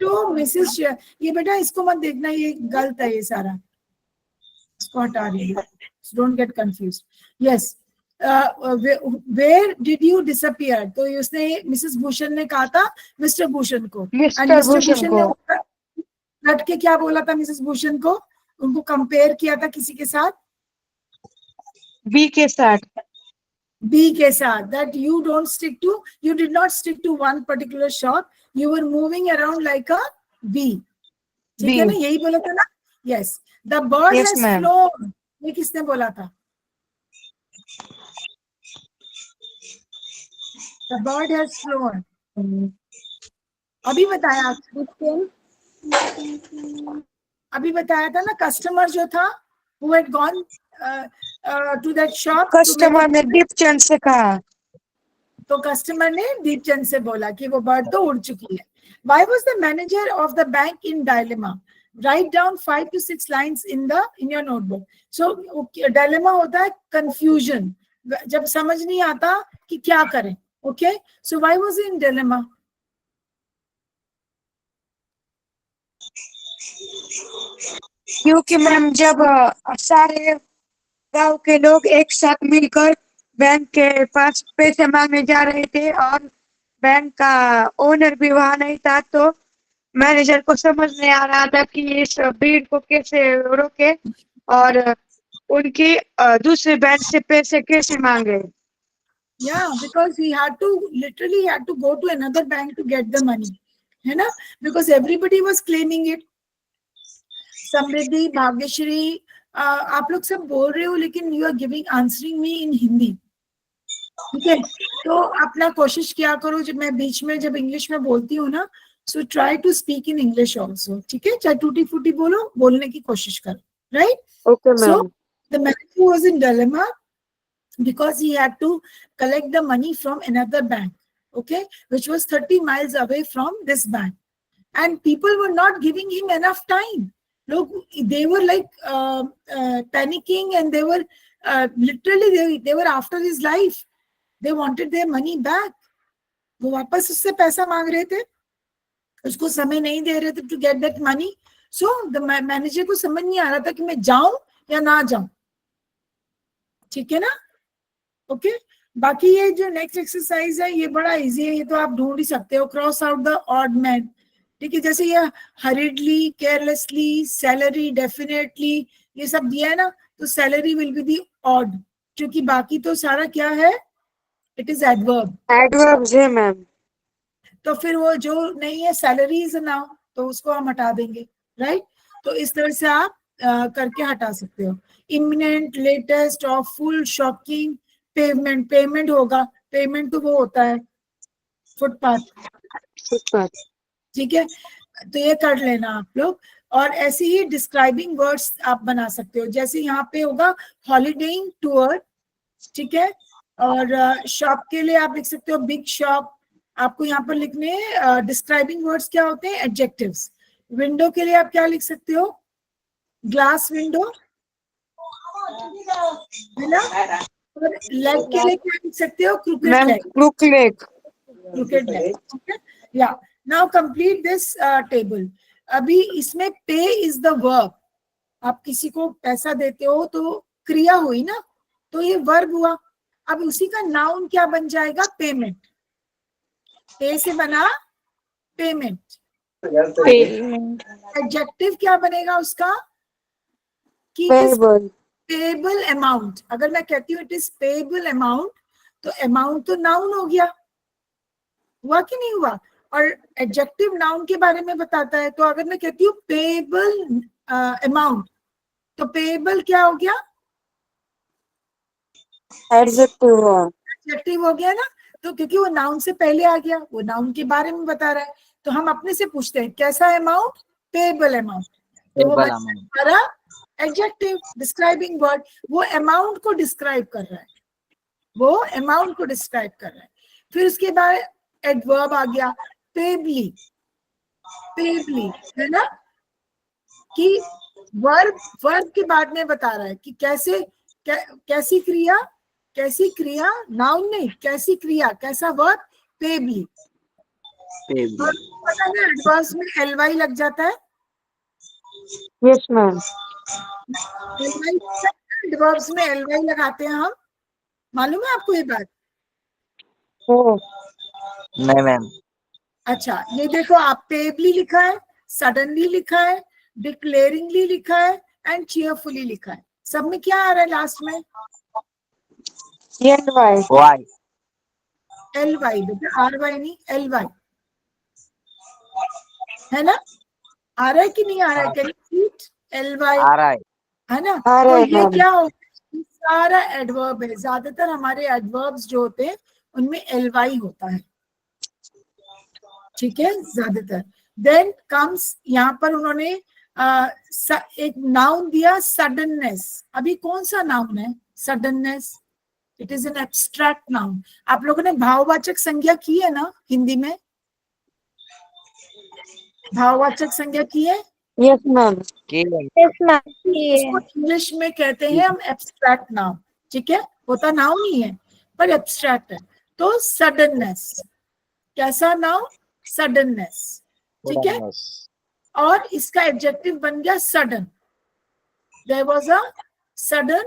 तो मिसेस ये बेटा इसको मत देखना, ये गलत है ये सारा. इसको हटा रही है. Don't get confused. Yes. Where did you disappear? तो उसने मिसेस भूषण ने कहा था मिस्टर भूषण को. मिस्टर भूषण को ने रट के क्या बोला था मिसेस भूषण को? उनको कंपेयर किया था किसी के साथ? बी के साथ. बी के साथ. That you did not stick to one particular shop. You were moving around like a bee. ठीक है ना? यही बोला था ना? Yes. The bird Yes, has ma'am. flown. ये किसने बोला था? The bird has flown. अभी बताया. अभी बताया था ना. कस्टमर जो था who had gone to that shop. Customer ने दीपचंद से कहा. तो कस्टमर ने दीपचंद से बोला कि वो बर्ड तो उड़ चुकी है. Why was the manager of the bank in dilemma? Write down 5 to 6 lines in your notebook. So dilemma होता है confusion, जब समझ नहीं आता कि क्या करें. Okay, so why was he in dilemma? क्योंकि मैम जब सारे गांव के लोग एक साथ मिलकर बैंक के पास पैसे मांगने जा रहे थे और बैंक का ओनर भी वहां नहीं था, तो मैनेजर को समझ नहीं आ रहा था कि इस भीड़ को कैसे रोके और उनकी दूसरे बैंक से पैसे कैसे मांगे. Yeah, because he had to go to another bank to get the money, है ना? Because everybody was claiming it. समृद्धि, भाग्यश्री, आप लोग सब बोल रहे हो लेकिन you are answering me in Hindi. ठीक है. तो अपना कोशिश किया करो जब मैं बीच में जब इंग्लिश में बोलती हूँ ना, so try to speak in English also. ठीक है. चाहे टूटी फूटी बोलने की कोशिश करो. Right? Okay, ma'am. So the manager was in dilemma because he had to collect the money from another bank, okay, which was 30 miles away from this bank, and people were not giving him enough time. Look, they were like panicking, and they were literally they were after his life. They wanted their money back. वो वापस उससे पैसा मांग रहे थे, उसको समय नहीं दे रहे थे to get that money. So the manager को समझ नहीं आ रहा था कि मैं जाऊं या ना जाऊं. ठीक है ना? ओके. बाकी ये जो नेक्स्ट एक्सरसाइज है ये बड़ा इजी है, ये तो आप ढूंढ ही सकते हो. Cross out the odd man. ठीक है. जैसे ये हरिडली, केयरलेसली, सैलरी, डेफिनेटली, ये सब दिया है ना, तो salary will be the odd, क्योंकि बाकी तो सारा क्या है? It is adverb. एडवर्ब्स है मैम. तो फिर वो जो नहीं है सैलरी इज नाउन, तो उसको हम हटा देंगे. राइट? तो इस तरह से आप करके हटा सकते हो. Imminent, latest, awful, shocking. Payment, payment होगा. पेमेंट तो वो होता है फुटपाथ. ठीक है. तो ये कर लेना आप लोग. और ऐसे ही डिस्क्राइबिंग वर्ड्स आप बना सकते हो. जैसे यहाँ पे होगा हॉलीडेइंग टूर. ठीक है. और शॉप के लिए आप लिख सकते हो बिग शॉप. आपको यहाँ पर लिखने डिस्क्राइबिंग वर्ड्स क्या होते हैं? एडजेक्टिव्स. विंडो के लिए आप क्या लिख सकते हो? ग्लास विंडो, है ना? और लेग के लिए क्या लिख सकते हो? Crooked ma'am leg, crook leg. Crooked leg. Okay, या नाउ कंप्लीट दिस टेबल। अभी इसमें पे इज द वर्ब, आप किसी को पैसा देते हो तो क्रिया हुई ना, तो ये वर्ब हुआ। अब उसी का नाउन क्या बन जाएगा? पेमेंट। पे से बना पेमेंट। पेमेंट, एडजेक्टिव क्या बनेगा उसका? कि पेबल। Payable amount. अगर मैं कहती हूँ इट इज पेबल अमाउंट, तो अमाउंट तो नाउन हो गया, हुआ कि नहीं हुआ? और एडजेक्टिव नाउन के बारे में बताता है। तो अगर मैं कहती हूँ पेबल अमाउंट, तो पेबल क्या हो गया? एडजेक्टिव हुआ। एडजेक्टिव हो गया ना। तो क्योंकि वो नाउन से पहले आ गया, वो नाउन के बारे में बता रहा है, तो हम अपने से पूछते हैं कैसा अमाउंट? Payable amount. तो वो पेबल बन अमाउंट। हमारा एडजेक्टिव, डिस्क्राइबिंग वर्ड। वो अमाउंट को डिस्क्राइब कर रहा है, वो अमाउंट को डिस्क्राइब कर रहा है। फिर उसके बाद एडवर्ब आ गया, पेबली। पेबली है ना, कि वर्ब, वर्ब के बाद में बता रहा है कि कैसे, कैसी क्रिया, कैसी क्रिया, नाउन नहीं, कैसी क्रिया, कैसा वर्ब? पेबली। पेबल। पता है ना एडवर्ब्स में एलवाई लग जाता है। Yes ma'am. एलवाई, एडवर्ब्स में एलवाई लगाते हैं हम, मालूम है आपको ये बात? ओ नहीं मैम। अच्छा, ये देखो, आप पेबली लिखा है, सडनली लिखा है, डिक्लेयरिंगली लिखा है, एंड चीयरफुली लिखा है। सब में क्या आ रहा है लास्ट में? And Y. Y. L Y, बेटा आर वाई नहीं, एल वाई है ना। आ रहा है कि नहीं आ रहा है? Can you read? L Y आ रहा है। है ना। आ तो रहा है ये मैम। क्या होगा? ये सारा एडवर्ब है। ज्यादातर हमारे एडवर्ब्स जो होते हैं उनमें एल वाई होता है, ठीक है, ज्यादातर। देन कम्स, यहाँ पर उन्होंने एक नाउन दिया, सडननेस। अभी कौन सा नाउन है suddenness? It is an abstract noun. आप लोगों ने भाववाचक संज्ञा की है ना हिंदी में? भाववाचक संज्ञा की है? Yes ma'am. यस मैम, इसको इंग्लिश में कहते हैं हम एब्स्ट्रैक्ट नाउन, ठीक है, होता नाउन ही है पर एब्स्ट्रैक्ट है। तो सडननेस, कैसा नाउन? सडननेस, ठीक है। और इसका एडजेक्टिव बन गया sudden. There was a sudden,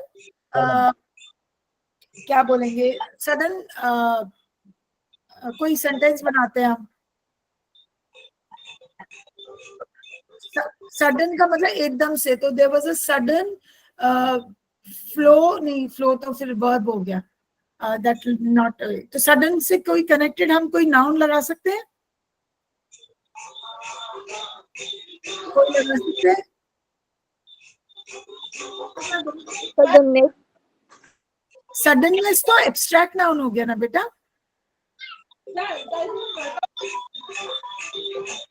क्या बोलेंगे, सडन, कोई सेंटेंस बनाते हैं हम। सडन का मतलब एकदम से, तो there was a sudden flow, नहीं फ्लो तो फिर वर्ब हो गया, दैट नॉट। तो सडन से कोई कनेक्टेड हम कोई नाउन लगा सकते हैं? कोई लगा सकते हैं? सडननेस, सडननेस तो एब्स्ट्रैक्ट नाउन हो गया ना बेटा।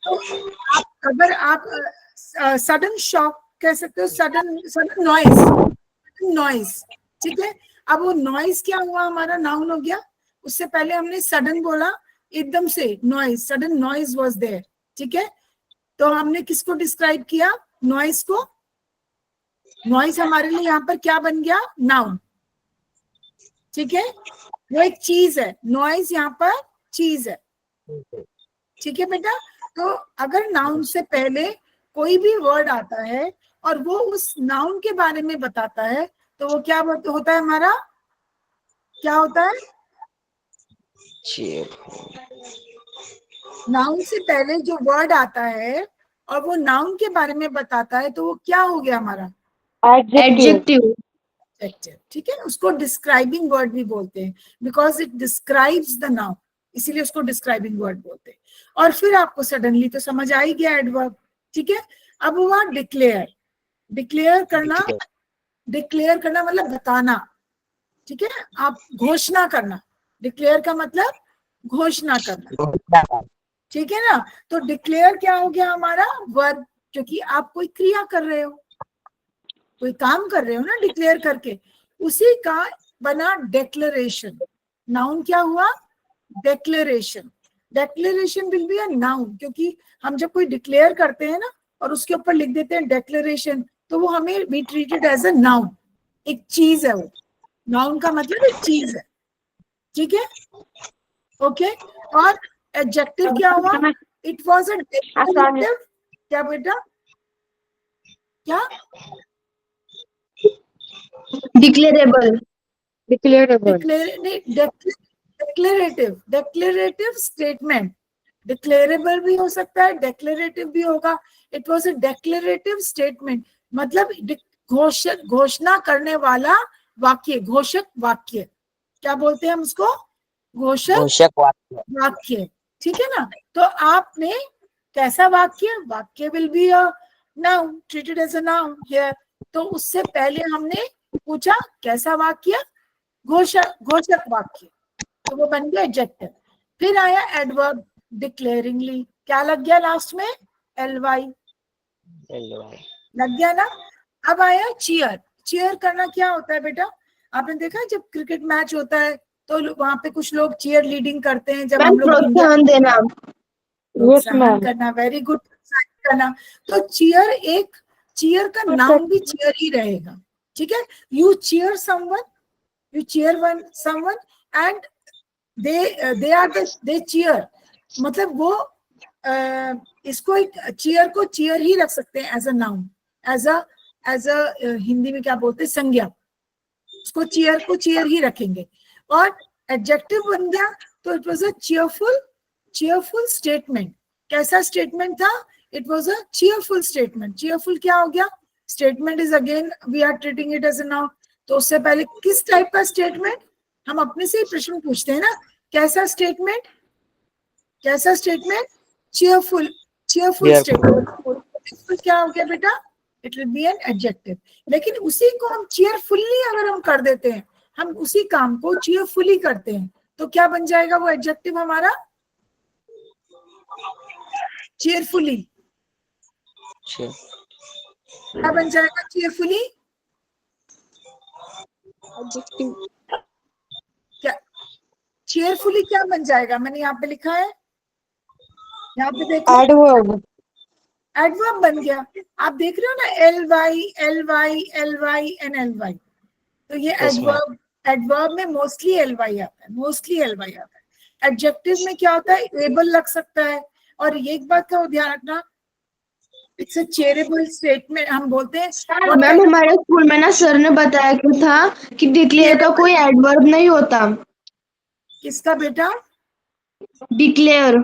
तो अगर आप सडन शॉक कह सकते हो, सडन, सडन नॉइज, नॉइज, ठीक है। अब वो नॉइज क्या हुआ? हमारा नाउन हो गया। उससे पहले हमने सडन बोला, एकदम से noise, sudden noise was there, ठीक है। तो हमने किसको डिस्क्राइब किया? नॉइज को। नॉइज हमारे लिए यहाँ पर क्या बन गया? नाउन, ठीक है। वो एक चीज है, नॉइज यहाँ पर चीज है, ठीक है बेटा। तो अगर नाउन से पहले कोई भी वर्ड आता है और वो उस नाउन के बारे में बताता है, तो वो क्या होता है हमारा? क्या होता है? नाउन से पहले जो वर्ड आता है और वो नाउन के बारे में बताता है, तो वो क्या हो गया हमारा? एडजेक्टिव। एडजेक्टिव, ठीक है। उसको डिस्क्राइबिंग वर्ड भी बोलते हैं, because it describes the noun, इसीलिए उसको डिस्क्राइबिंग वर्ड बोलते हैं। और फिर आपको सडनली तो समझ आ ही गया एडवर्ब, ठीक है। अब हुआ डिक्लेयर। डिक्लेयर करना, डिक्लेयर करना मतलब बताना, ठीक है, आप घोषणा करना। डिक्लेयर का मतलब घोषणा करना, ठीक है ना। तो डिक्लेयर क्या हो गया हमारा? वर्ब, क्योंकि आप कोई क्रिया कर रहे हो, कोई काम कर रहे हो ना डिक्लेयर करके, उसी का बना डेक्लेरेशन। नाउन क्या हुआ? Declaration. Declaration will be a noun, क्योंकि हम जब कोई डिक्लेयर करते हैं ना और उसके ऊपर लिख देते हैं डेक्लेरेशन, तो वो हमें be treated as a noun, एक चीज है वो, नाउन का मतलब एक चीज है, ठीक है, ओके। और एडजेक्टिव क्या हुआ? इट वॉज अ डेक्लेरेटिव, क्या बेटा, क्या? डिक्लेरेबल। Declarative statement. डिक्लेरेबल भी हो सकता है, डेक्लेरेटिव भी होगा। It was a declarative statement, मतलब घोषणा करने वाला वाक्य, घोषक वाक्य, क्या बोलते हैं हम उसको? घोषक वाक्य। वाक्य, ठीक है ना। तो आपने कैसा वाक्य? वाक्य will be a noun, treated as a noun here. तो उससे पहले हमने पूछा कैसा वाक्य? घोषक वाक्य, तो वो बन गया एडजेक्टिव। फिर आया एडवर्ब, डिक्लेयरिंगली, क्या लग गया लास्ट में? ly लग गया ना। अब आया चीयर। चीयर करना क्या होता है बेटा? आपने देखा जब क्रिकेट मैच होता है तो वहां पे कुछ लोग चीयर लीडिंग करते हैं। जब मैम हम लोग प्रोत्साहन देना। प्रोत्साहन करना, वेरी गुड, प्रोत्साहन करना। तो चीयर का नाउन भी चीयर ही रहेगा, ठीक है। You cheer someone, you cheer someone and they cheer, मतलब वो इसको एक चीयर को चीयर ही रख सकते हैं as a noun, as a Hindi में क्या बोलते हैं? संज्ञा। उसको चीयर को चीयर ही रखेंगे। और एडजेक्टिव बन गया तो it was a cheerful statement. कैसा स्टेटमेंट था? It was a cheerful statement. Cheerful क्या हो गया? Statement is again we are treating it as a noun. तो उससे पहले किस टाइप का स्टेटमेंट? हम अपने से ही प्रश्न पूछते हैं ना, कैसा स्टेटमेंट? कैसा स्टेटमेंट? Cheerful statement. क्या हो गया बेटा? It will be an adjective. लेकिन उसी को हम चीयरफुली अगर हम कर देते हैं, हम उसी काम को चीयरफुली करते हैं, तो क्या बन जाएगा वो एडजेक्टिव हमारा? चीयरफुली क्या बन जाएगा? चीयरफुली क्या? चीयरफुली क्या बन जाएगा? मैंने यहाँ पे लिखा है, यहाँ पे देखो, एडवर्ब बन गया। आप देख रहे हो ना, ly तो ये एडवर्ब में मोस्टली ly आता है, एडजेक्टिव में क्या होता है? एबल लग सकता है। और ये एक बात का ध्यान रखना, इट्स अ चेयरेबल स्टेटमेंट हम बोलते हैं। मैम हमारे स्कूल में ना सर ने बताया कि था कि डिक्लेयर का कोई एडवर्ब नहीं होता। किसका बेटा? डिक्लेयर।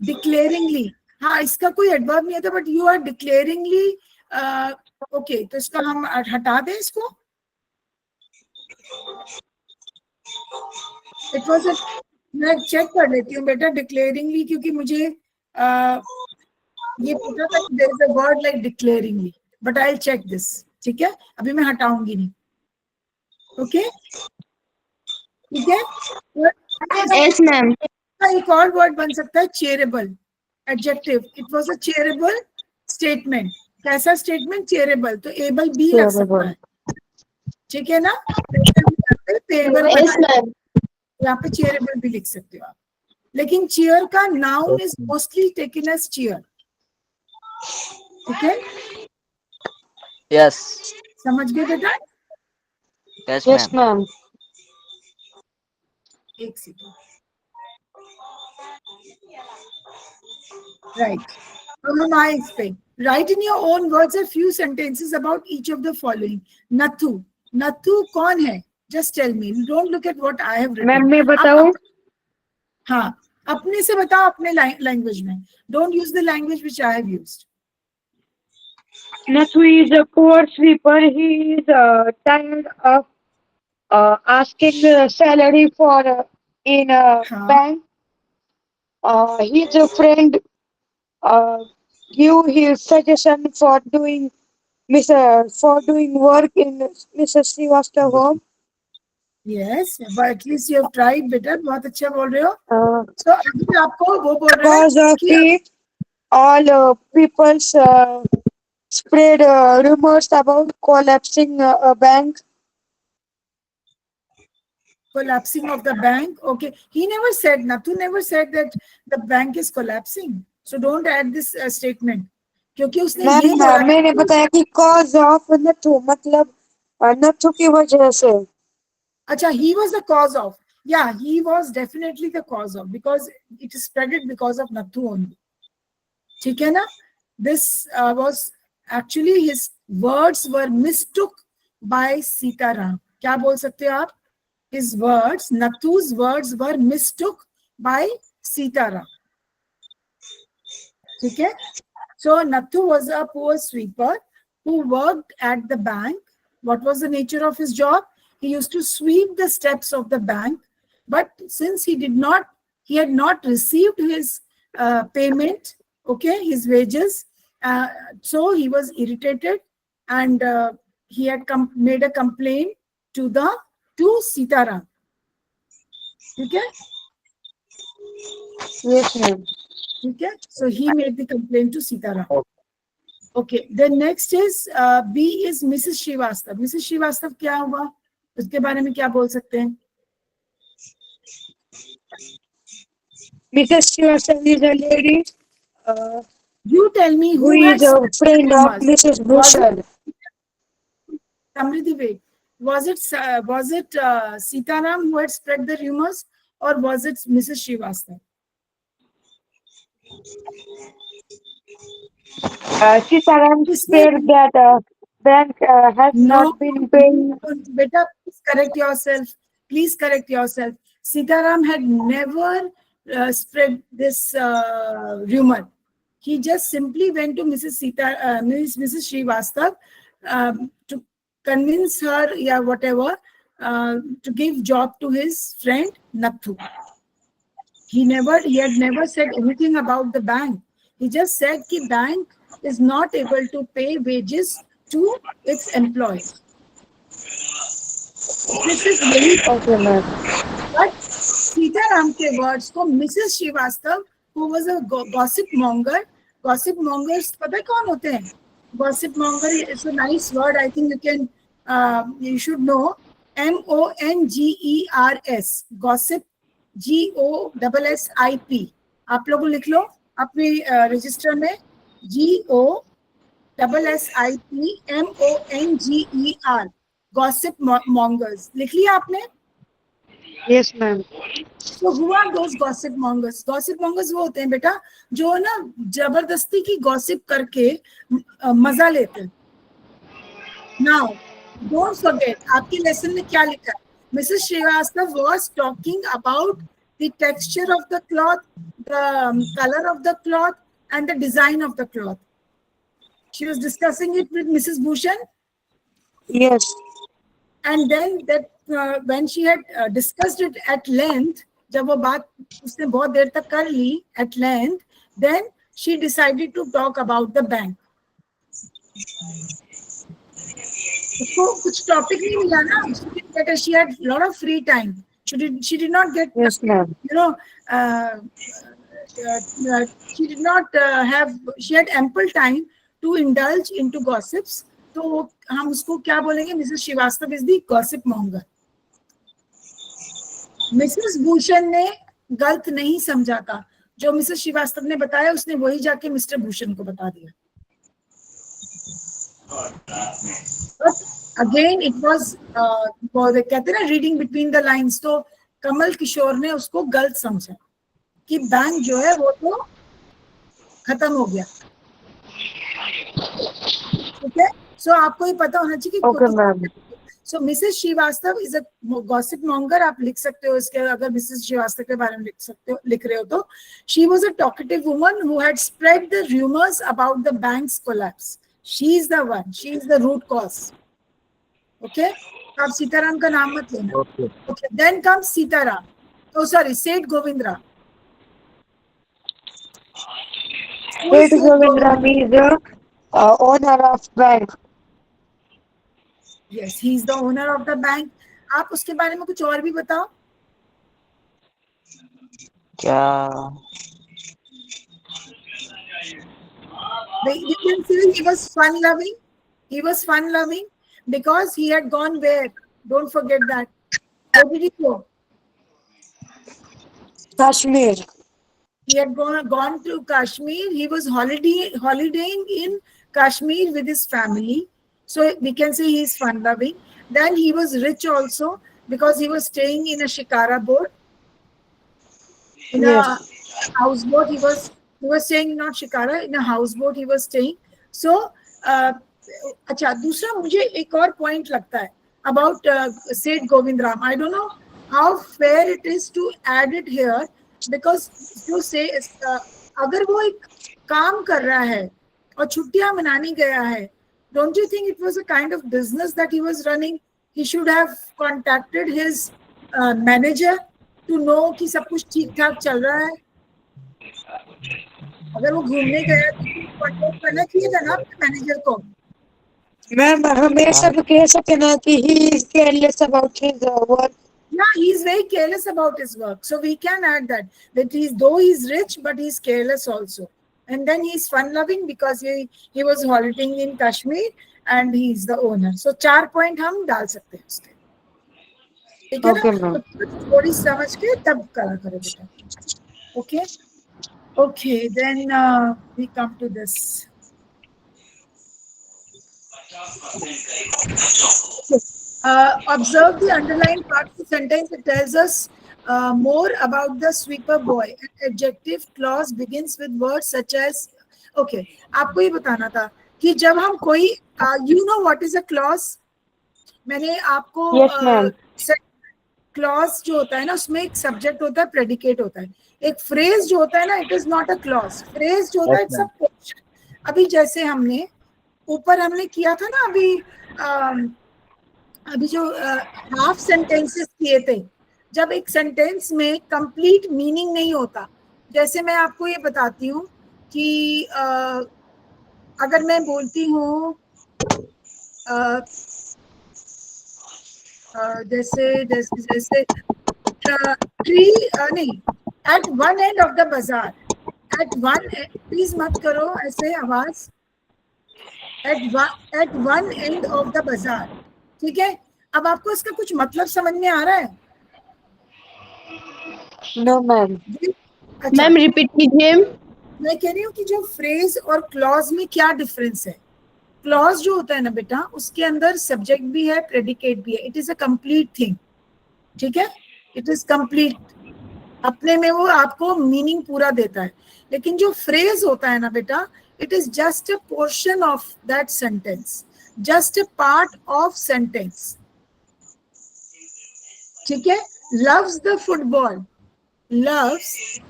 डिक्लेयरिंगली, हाँ, इसका कोई एडवर्ब नहीं होता, बट यू आर डिक्लेयरिंगली, ओके, तो इसका हम हटा दें इसको। इट वॉज मैं चेक कर लेती हूँ बेटा डिक्लेयरिंगली, क्योंकि मुझे ये पता था कि there is a word like declaringly, but I will check this, ठीक है। अभी मैं हटाऊंगी नहीं, ओके, ठीक है। Yes ma'am. एक और वर्ड बन सकता है chairable, adjective. It was a chairable statement. कैसा स्टेटमेंट? चेयरेबल, तो एबल भी लग सकता है, ठीक है ना। Yes ma'am. यहाँ पे चेयरेबल भी लिख सकते हो आप। लेकिन चेयर का noun is mostly taken as chair, ठीक है। यस समझ गए बेटा? Yes ma'am. एक सेकेंड, राइट। अब हम आए इस पे। Write in your own words a few sentences about each of the following. Nathu कौन है? Just tell me, don't look at what I have written. Ma'am मैं बताऊं? हाँ, अपने से बताओ, अपने लैंग्वेज में। Don't use the language which I have used. Nathu is a poor sweeper. He is tired of asking salary for in a bank. His friend give his suggestion for doing work in Mrs. Srivastava home. Yes, but at least you have tried better. बहुत अच्छा बोल रहे हो। So अभी आपको वो बोल रहे हैं Because of it, all people spread rumors about collapsing a bank. collapsing of the bank. Okay, Nathu never said that the bank is collapsing. So don't add this statement. क्योंकि उसने ये बोला, मैंने बताया कि cause of Nathu मतलब नथु की वजह से। Acha, he was the cause of. Yeah, he was definitely the cause of, because it is spreaded because of Nathu only. ठीक है ना? This was actually his words were mistook by Sitaram. क्या बोल सकते हो आप? His words, Nathu's words were mistook by Sitaram. ठीक है? So Nathu was a poor sweeper who worked at the bank. What was the nature of his job? He used to sweep the steps of the bank, but since he had not received his payment, okay, his wages, so he was irritated, and he had made a complaint to Sitaram. Okay? Yes, ma'am. Okay? So he made the complaint to Sitaram. Okay. Then next is B is Mrs. Srivastav. Mrs. Srivastav क्या हुआ? उसके बारे में क्या बोल सकते हैं? Mrs. Srivastava is a lady You tell me who who is a friend of Mrs. Bhushan. Samriddhi, wait. Was it Sitaram who had spread the rumors, or was it Mrs. Srivastav? Sitaram said that bank has not been paying. Beta, please correct yourself. Please correct yourself. Sitaram had never spread this rumor. He just simply went to Mrs. Srivastav to convince her, yeah, whatever, to give job to his friend Nathu. He had never said anything about the bank. He just said that bank is not able to pay wages to its employees. This is very Okay, ma'am. But Sitaram ke words ko Mrs. Srivastav, who was a gossip monger. Gossip mongers, पता है कौन होते हैं? Gossip monger is a nice word. I think you should know. MONGERS. Gossip. GOSSIP. आप लोग लिख लो अपने register में. GOSSIP MONGER. Gossip mongers. लिख लिया आपने? Yes, ma'am. So who are those gossip mongers? Gossip mongers वो होते हैं बेटा जो ना जबरदस्ती की gossip करके मजा लेते हैं. Now, don't forget, आपके lesson में क्या लिखा है? Mrs. Srivastav was talking about the texture of the cloth, the color of the cloth, and the design of the cloth. She was discussing it with Mrs. Bhushan. Yes. And then that when she had discussed it at length, जब वो बात उसने बहुत देर तक कर ली at length, then she decided to talk about the bank. उसको कुछ topic नहीं मिला ना. She had a lot of free time. She did not get. Yes, ma'am. She did not have. She had ample time to indulge into gossips. तो हम उसको क्या बोलेंगे? Mrs. Srivastav is the gossip monger. Mrs. Bhushan ने गलत नहीं समझा था. जो Mrs. Srivastav ने बताया उसने वही जाके Mr. Bhushan को बता दिया. But again it was कहते हैं ना reading between the lines. तो कमल किशोर ने उसको गलत समझा कि बैंक जो है वो तो खत्म हो गया. ठीक है. So आपको ये पता होना चाहिए कि Okay, ma'am. So Mrs. Srivastav is a gossip monger. आप लिख सकते हो इसके अगर Mrs. Srivastav के बारे में लिख रहे हो तो. She was a talkative woman who had spread the rumors about the bank's collapse. She is the one. She is the root cause. Okay. आप सीताराम का नाम मत लेना. Okay. Okay. Then comes Sitaram. Oh, sorry, Seth Govindra. Seth Govindra is the owner of bank. Yes, he is the owner of the bank. आप उसके बारे में कुछ और भी बताओ. क्या? You can see he was fun-loving. He was fun-loving because he had gone where? Don't forget that. Where did he go? Kashmir. He had gone to Kashmir. He was holidaying in Kashmir with his family. So we can say he is fun-loving. Then he was rich also because he was staying in a shikara boat, in a houseboat. He was staying, not shikara, in a houseboat he was staying. So अच्छा, दूसरा मुझे एक और point लगता है about Seth Govind Ram. I don't know how fair it is to add it here, because जो से अगर वो एक काम कर रहा है और छुट्टियां मनाने गया है, don't you think it was a kind of business that he was running? He should have contacted his manager to know कि सब कुछ ठीक ठाक चल रहा है. अगर वो घूमने गया तो कॉन्टेक्ट करना चाहिए था ना अपने मैनेजर को. मैम हम ये सब कह सकते ना कि he is careless about his work. Yeah, he's very careless about his work. So we can add that though he's rich, but he's careless also. And then he's fun-loving because he was holidaying in Kashmir and he's the owner. So 4 point हम डाल सकते हैं उसके. ठीक है ना? तो थोड़ी समझ के तब करा करो बेटा. Okay? Okay, then we come to this. Observe the underlined part of the sentence. It tells us more about the sweeper boy. An adjective clause begins with words such as. Okay, आपको ये बताना था कि जब हम कोई you know what is a clause? मैंने आपको क्लॉज जो होता है ना, उसमें एक सब्जेक्ट होता है, प्रेडिकेट होता है. एक फ्रेज जो होता है ना, it is not a clause. Phrase जो होता है इट्स अ क्वेश्चन. अभी जैसे हमने ऊपर हमने किया था ना, अभी जो हाफ सेंटेंसेस किए थे, जब एक सेंटेंस में कंप्लीट मीनिंग नहीं होता. जैसे मैं आपको ये बताती हूँ कि अगर मैं बोलती हूँ जैसे ट्री नहीं, at one end of the bazaar. At one, please मत करो ऐसे आवाज. At one end of the bazaar. ठीक है, अब आपको इसका कुछ मतलब समझ में आ रहा है? No ma'am. मैम रिपीट कीजिए. मैं कह रही हूँ कि जो फ्रेज और क्लॉज में क्या डिफरेंस है. क्लॉज जो होता है ना बेटा, उसके अंदर सब्जेक्ट भी है, प्रेडिकेट भी है. It is a complete thing. ठीक है, इट इज कंप्लीट. अपने में वो आपको मीनिंग पूरा देता है. लेकिन जो फ्रेज होता है ना बेटा, it is just a portion of that sentence, just a part of sentence. ठीक है. loves the football, loves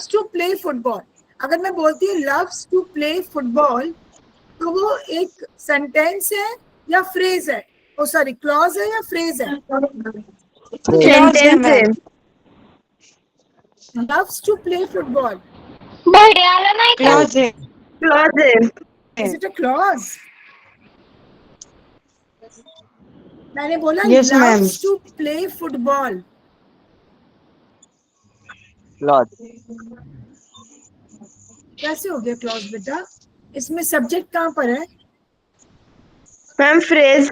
to play football. अगर मैं बोलती हूँ loves to play football, तो वो एक सेंटेंस है या फ्रेज है? ओ सॉरी, क्लॉज है या फ्रेज है? सेंटेंस है. loves to play football. Clause है. क्लॉज है. Is it a clause? मैंने बोला Yes, ma'am. loves to play football. Clause. कैसे हो गया क्लॉज बेटा? इसमें सब्जेक्ट कहाँ पर है? Ma'am phrase.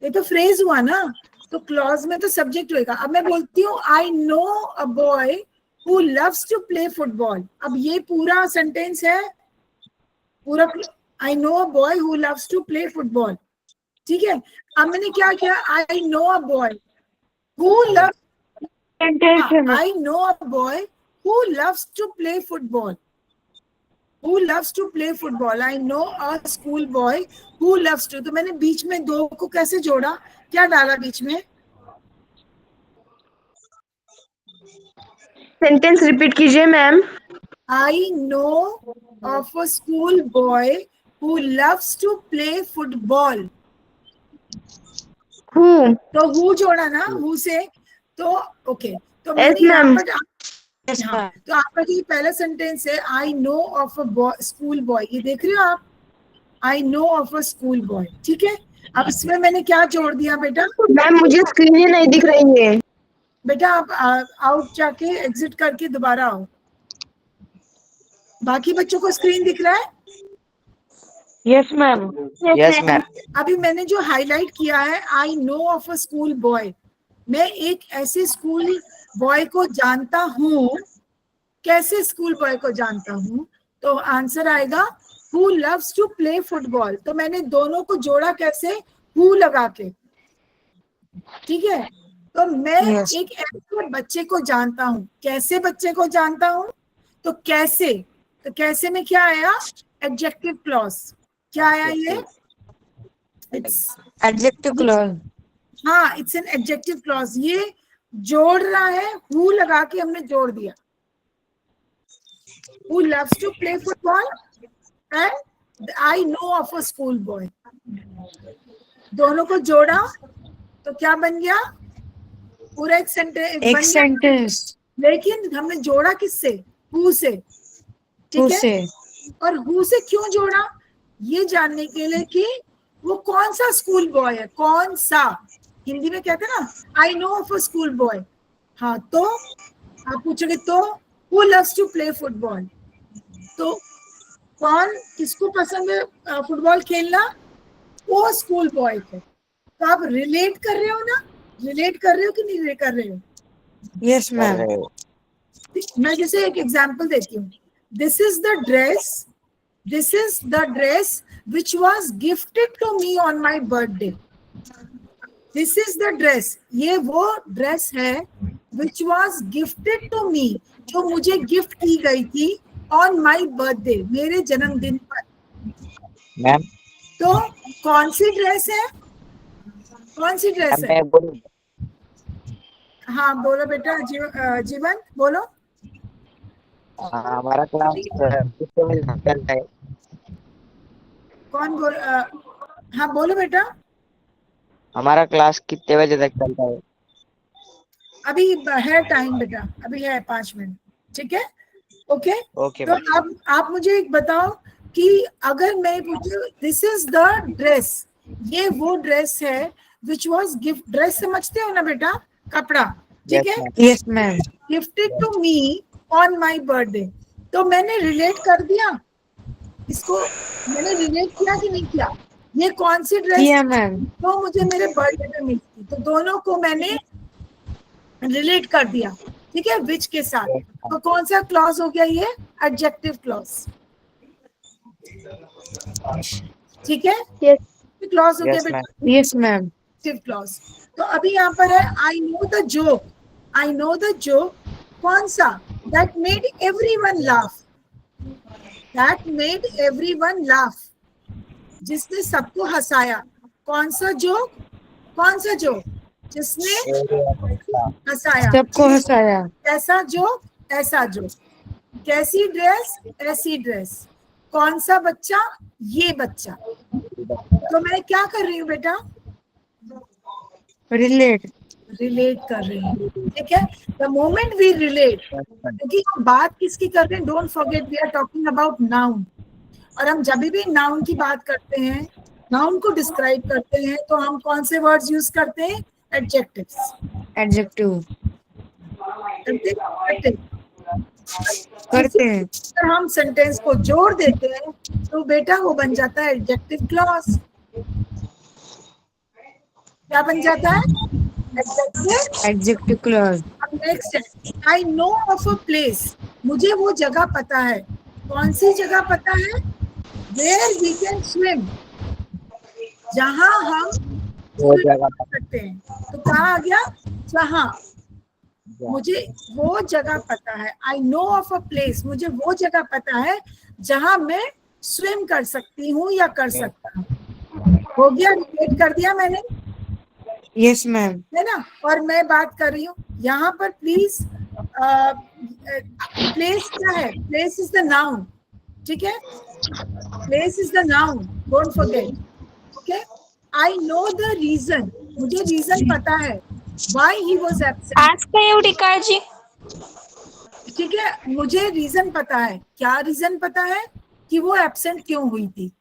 ये तो फ्रेज हुआ ना, तो क्लॉज में तो सब्जेक्ट होएगा. अब मैं बोलती हूँ I know a boy who loves to play football. अब ये पूरा सेंटेंस है, पूरा I know a boy who loves to play football. ठीक है. अब मैंने क्या किया, I know a boy who loves, I know a boy who loves to play football. Who loves to play football? I know a school boy who loves to. तो मैंने बीच में दो को कैसे जोड़ा? क्या डाला बीच में? सेंटेंस रिपीट कीजिए ma'am. I know of a school boy who loves to play football. Who? तो who जोड़ा ना, who से, तो okay. तो Yes, मैंने यहाँ ma'am. पर हाँ, तो आपका जो पहला सेंटेंस है आई know of a school boy, ये देख रहे हो आप, आई know of a school boy. ठीक है. अब इसमें मैंने क्या जोड़ दिया बेटा? मैम मुझे स्क्रीन ही नहीं दिख रही है. बेटा आप आउट जाके एग्जिट करके दोबारा आओ. बाकी बच्चों को स्क्रीन दिख रहा है? Yes ma'am. Yes ma'am. अभी मैंने जो हाईलाइट किया है आई know of a school boy, मैं एक ऐसे स्कूल बॉय को जानता हूँ. कैसे स्कूल बॉय को जानता हूँ? तो आंसर आएगा who loves to play football. तो मैंने दोनों को जोड़ा कैसे? हु लगा के, ठीक है। तो मैं Yes. एक ऐसे बच्चे को जानता हूँ। कैसे बच्चे को जानता हूँ? तो कैसे, तो कैसे में क्या आया? Adjective clause. क्या आया ये? It's, Adjective clause. हाँ, इट्स एन एडजेक्टिव क्लॉज। ये जोड़ रहा है, हु लगा के हमने जोड़ दिया। Who loves to play football and I know of a school boy. दोनों को जोड़ा तो क्या बन गया? पूरा एक सेंटेंस एक बन गया। sentence. लेकिन हमने जोड़ा किससे? हु से, ठीक Who है। से? और हु से क्यों जोड़ा? ये जानने के लिए कि वो कौन सा स्कूल बॉय है, कौन सा। हिंदी में कहते हैं ना, I know of a school boy. हाँ, तो आप पूछोगे तो who loves to play football, तो कौन, किसको पसंद है फुटबॉल खेलना? वो स्कूल बॉय को। तो आप रिलेट कर रहे हो ना? रिलेट कर रहे हो कि नहीं रिलेट कर रहे हो? Yes, ma'am. मैं जैसे एक एग्जांपल देती हूँ। This is the dress which was gifted to me on my birthday. This is the dress, ये वो ड्रेस है which was gifted to me, जो मुझे गिफ्ट की गई थी ऑन माई बर्थडे, मेरे जन्मदिन पर। मैम तो कौन सी ड्रेस है? कौन सी ड्रेस है? मैं बोलूं? हाँ बोलो बेटा, जीवन बोलो। हमारा क्लास कितने बजे तक चलता है? कौन बोल हाँ बोलो बेटा। हमारा क्लास कितने बजे तक चलता है? अभी है टाइम बेटा, अभी है 5 मिनट, ठीक है। ओके, ओके तो अब आप मुझे एक बताओ कि अगर मैं पूछूं दिस इज द ड्रेस, ये वो ड्रेस है विच वॉज गिफ्ट, ड्रेस समझते हो ना बेटा, कपड़ा, ठीक है, Yes, ma'am. Gifted to me on my birthday. तो मैंने रिलेट कर दिया इसको, मैंने रिलेट किया कि नहीं किया? ये कौन सी ड्रेस किया मैम। तो मुझे मेरे बर्थडे पे मिली थी, तो दोनों को मैंने रिलेट कर दिया, ठीक है, विच के साथ। तो कौन सा क्लॉज हो गया ये? एडजेक्टिव क्लॉज, ठीक है। Yes. क्लॉज हो गया Yes, बेटा, Yes, ma'am. Adjective clause. तो अभी यहाँ पर है आई know the joke. I know the joke कौन सा? That made everyone laugh. That made everyone laugh, जिसने सबको हंसाया। कौन सा जोक? कौन सा जोक जिसने हंसाया? सबको हंसाया। कैसा जोक? ऐसा जोक। कैसी ड्रेस? ऐसी ड्रेस। कौन सा बच्चा? ये बच्चा। तो मैं क्या कर रही हूँ बेटा? Relate. रिलेट कर रही हूँ, ठीक है। द मोमेंट वी रिलेट, क्योंकि हम बात किसकी कर रहे हैं? Don't forget we are talking about noun. और हम जब भी नाउन की बात करते हैं, नाउन को डिस्क्राइब करते हैं, तो हम कौन से वर्ड्स यूज करते हैं? एडजेक्टिव्स। Adjective. करते हैं। अगर हम सेंटेंस को जोड़ देते हैं तो बेटा वो बन जाता है एडजेक्टिव क्लॉज। क्या बन जाता है? Adjective clause. अब नेक्स्ट है, आई नो ऑफ अ प्लेस। मुझे वो जगह पता है। कौन सी जगह पता है? वेयर वी कैन स्विम, जहां हम वो जगह कर सकते हैं। तो कहाँ आ गया? जहां। मुझे वो जगह पता है। आई नो ऑफ अ प्लेस, मुझे वो जगह पता है जहां मैं स्विम कर सकती हूँ या कर सकता हूँ। हो गया, रिलेट कर दिया मैंने, Yes, ma'am. है ना। और मैं बात कर रही हूँ यहाँ पर, प्लीज प्लेस क्या है? प्लेस इज द नाउन, ठीक है। Place is the noun, don't forget, okay. I know the reason, मुझे रीजन पता है व्हाई ही वाज एब्सेंट। आज का एवढी काळजी ठीक है, मुझे रीजन पता है। क्या रीजन पता है कि वो एब्सेंट क्यों हुई थी?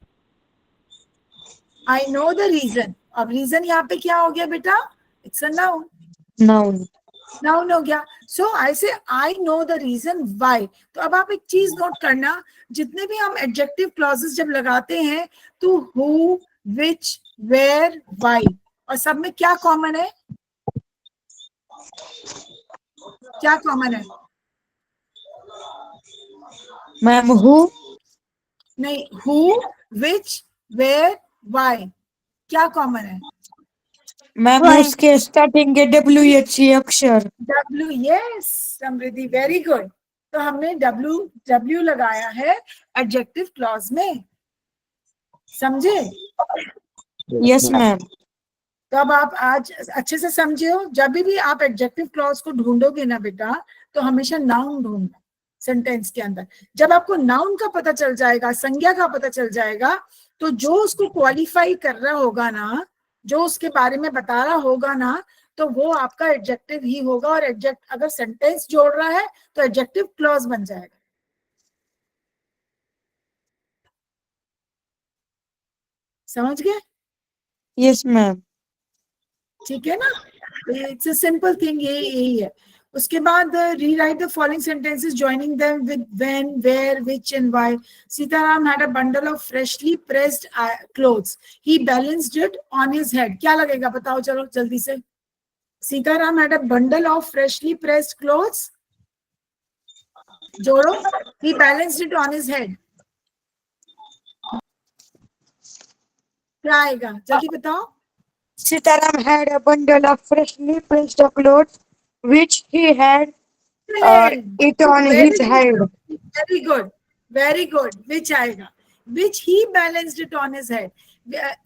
I know the reason. अब रीजन यहाँ पे क्या हो गया बेटा? It's a noun. Noun. Noun हो गया। So I say I know the reason why. तो अब आप एक चीज नोट करना, जितने भी हम एडजेक्टिव क्लॉजेस जब लगाते हैं तो हु, विच, वेयर, व्हाई, और सब में क्या कॉमन है? क्या कॉमन है? Ma'am, who? नहीं, हु, विच, वेयर, व्हाई, क्या कॉमन है? मैम उसके स्टार्टिंग के WH अक्षर। W, यस समृद्धि, वेरी गुड। तो हमने W लगाया है एडजेक्टिव क्लॉज में, समझे? Yes ma'am. तो अब आप आज अच्छे से समझे हो, जब भी आप एडजेक्टिव क्लॉज को ढूंढोगे ना बेटा, तो हमेशा नाउन ढूंढना सेंटेंस के अंदर। जब आपको नाउन का पता चल जाएगा, संज्ञा का पता चल जाएगा, तो जो उसको क्वालिफाई कर रहा होगा ना, जो उसके बारे में बता रहा होगा ना, तो वो आपका एडजेक्टिव ही होगा। और एडजेक्ट अगर सेंटेंस जोड़ रहा है तो एडजेक्टिव क्लॉज बन जाएगा। समझ गए? Yes ma'am. ठीक है ना? इट्स अ सिंपल थिंग, यही है। उसके बाद rewrite the following sentences joining them with when, where, which and why. Sitaram had a bundle of freshly pressed clothes, he balanced it on his head. क्या लगेगा बताओ, चलो जल्दी से। Sitaram had a bundle of freshly pressed clothes, जोड़ो, he balanced it on his head. क्या आएगा जल्दी बताओ? Sitaram had a bundle of freshly pressed clothes which he had it on his head. Very good, very good. Which आएगा? Which he balanced it on his head.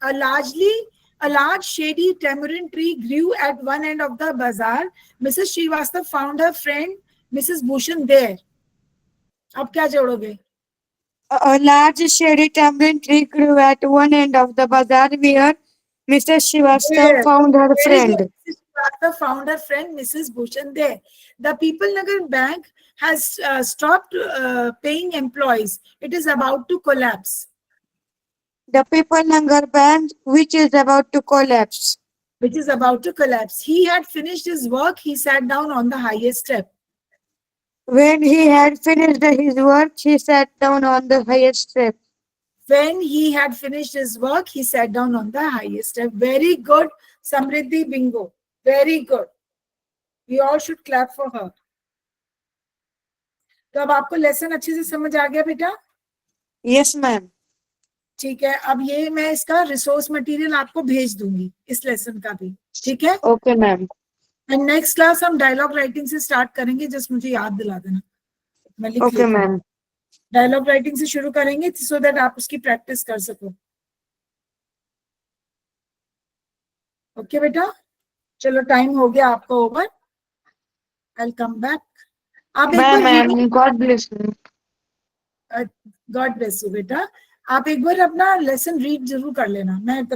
A large shady tamarind tree grew at one end of the bazaar. Mrs. Srivastav found her friend Mrs. Bhushan there. अब क्या जोड़ोगे? A large shady tamarind tree grew at one end of the bazaar where Mrs. Srivastav found her friend. Mrs. Srivastav found her friend Mrs. Bhushan there. The People Nagar Bank has stopped paying employees. It is about to collapse. The People Nagar Bank, which is about to collapse. Which is about to collapse. He had finished his work. He sat down on the highest step. When he had finished his work, he sat down on the highest step. When he had finished his work, he sat down on the highest step. Very good, Samriddhi, bingo. Very good. We all should clap for her. तो अब आपको lesson अच्छे से समझ आ गया बेटा? Yes, ma'am. ठीक है, अब ये मैं इसका रिसोर्स मटेरियल आपको भेज दूंगी, इस लेसन का भी, ठीक है? Okay, ma'am. And next class हम डायलॉग राइटिंग से स्टार्ट करेंगे, जस्ट मुझे याद दिला देना, मैं लिख Okay, लेती हूँ। ma'am. डायलॉग राइटिंग से शुरू करेंगे सो दैट आप उसकी प्रैक्टिस कर सको। ओके बेटा, चलो टाइम हो गया आपका ओवर। आई कम बैक। आप एक Bye, bar ma'am. God bless you. God bless you बेटा। आप एक बार अपना लेसन रीड जरूर कर लेना, मैं